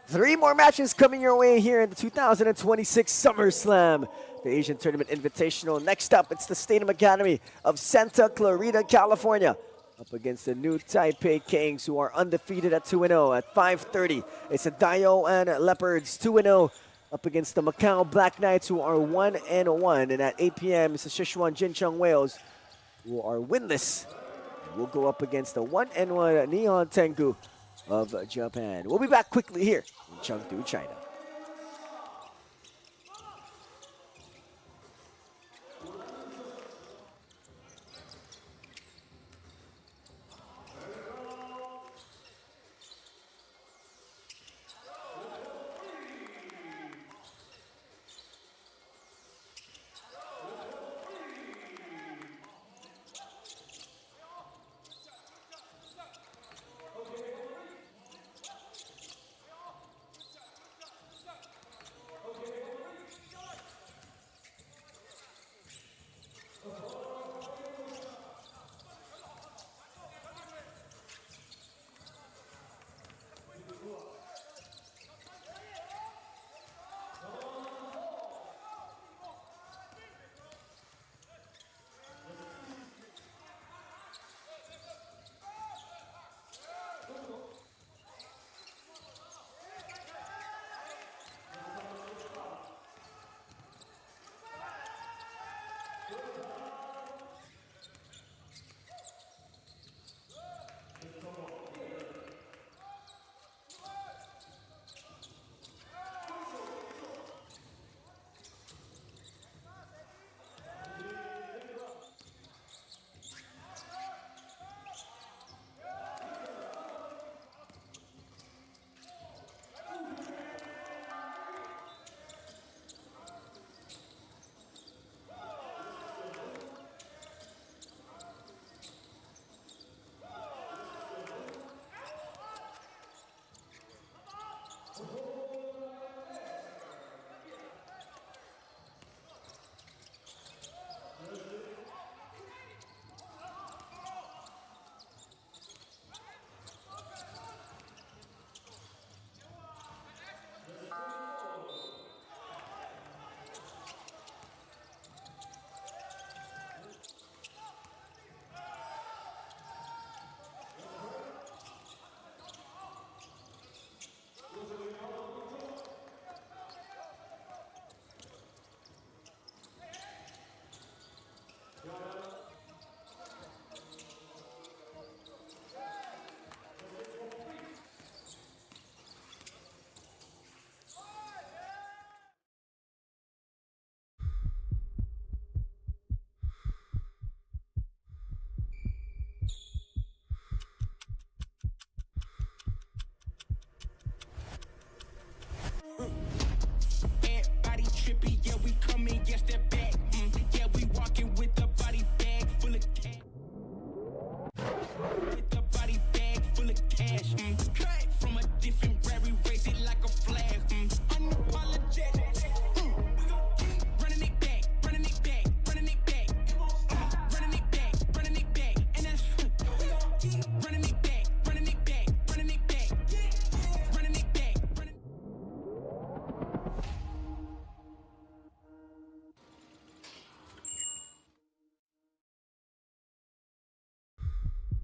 [SPEAKER 1] 3 more matches coming your way here in the 2026 SummerSlam, the Asian Tournament Invitational. Next up, it's the Stadium Academy of Santa Clarita, California, up against the New Taipei Kings, who are undefeated at 2-0 at 5:30. It's the Dayoan Leopards 2-0 up against the Macau Black Knights, who are 1-1. And at 8 p.m., it's the Sichuan Jincheng Whales, who are winless. We'll go up against the 1-1 Nihon Tengu, of Japan. We'll be back quickly here in Chengdu, China.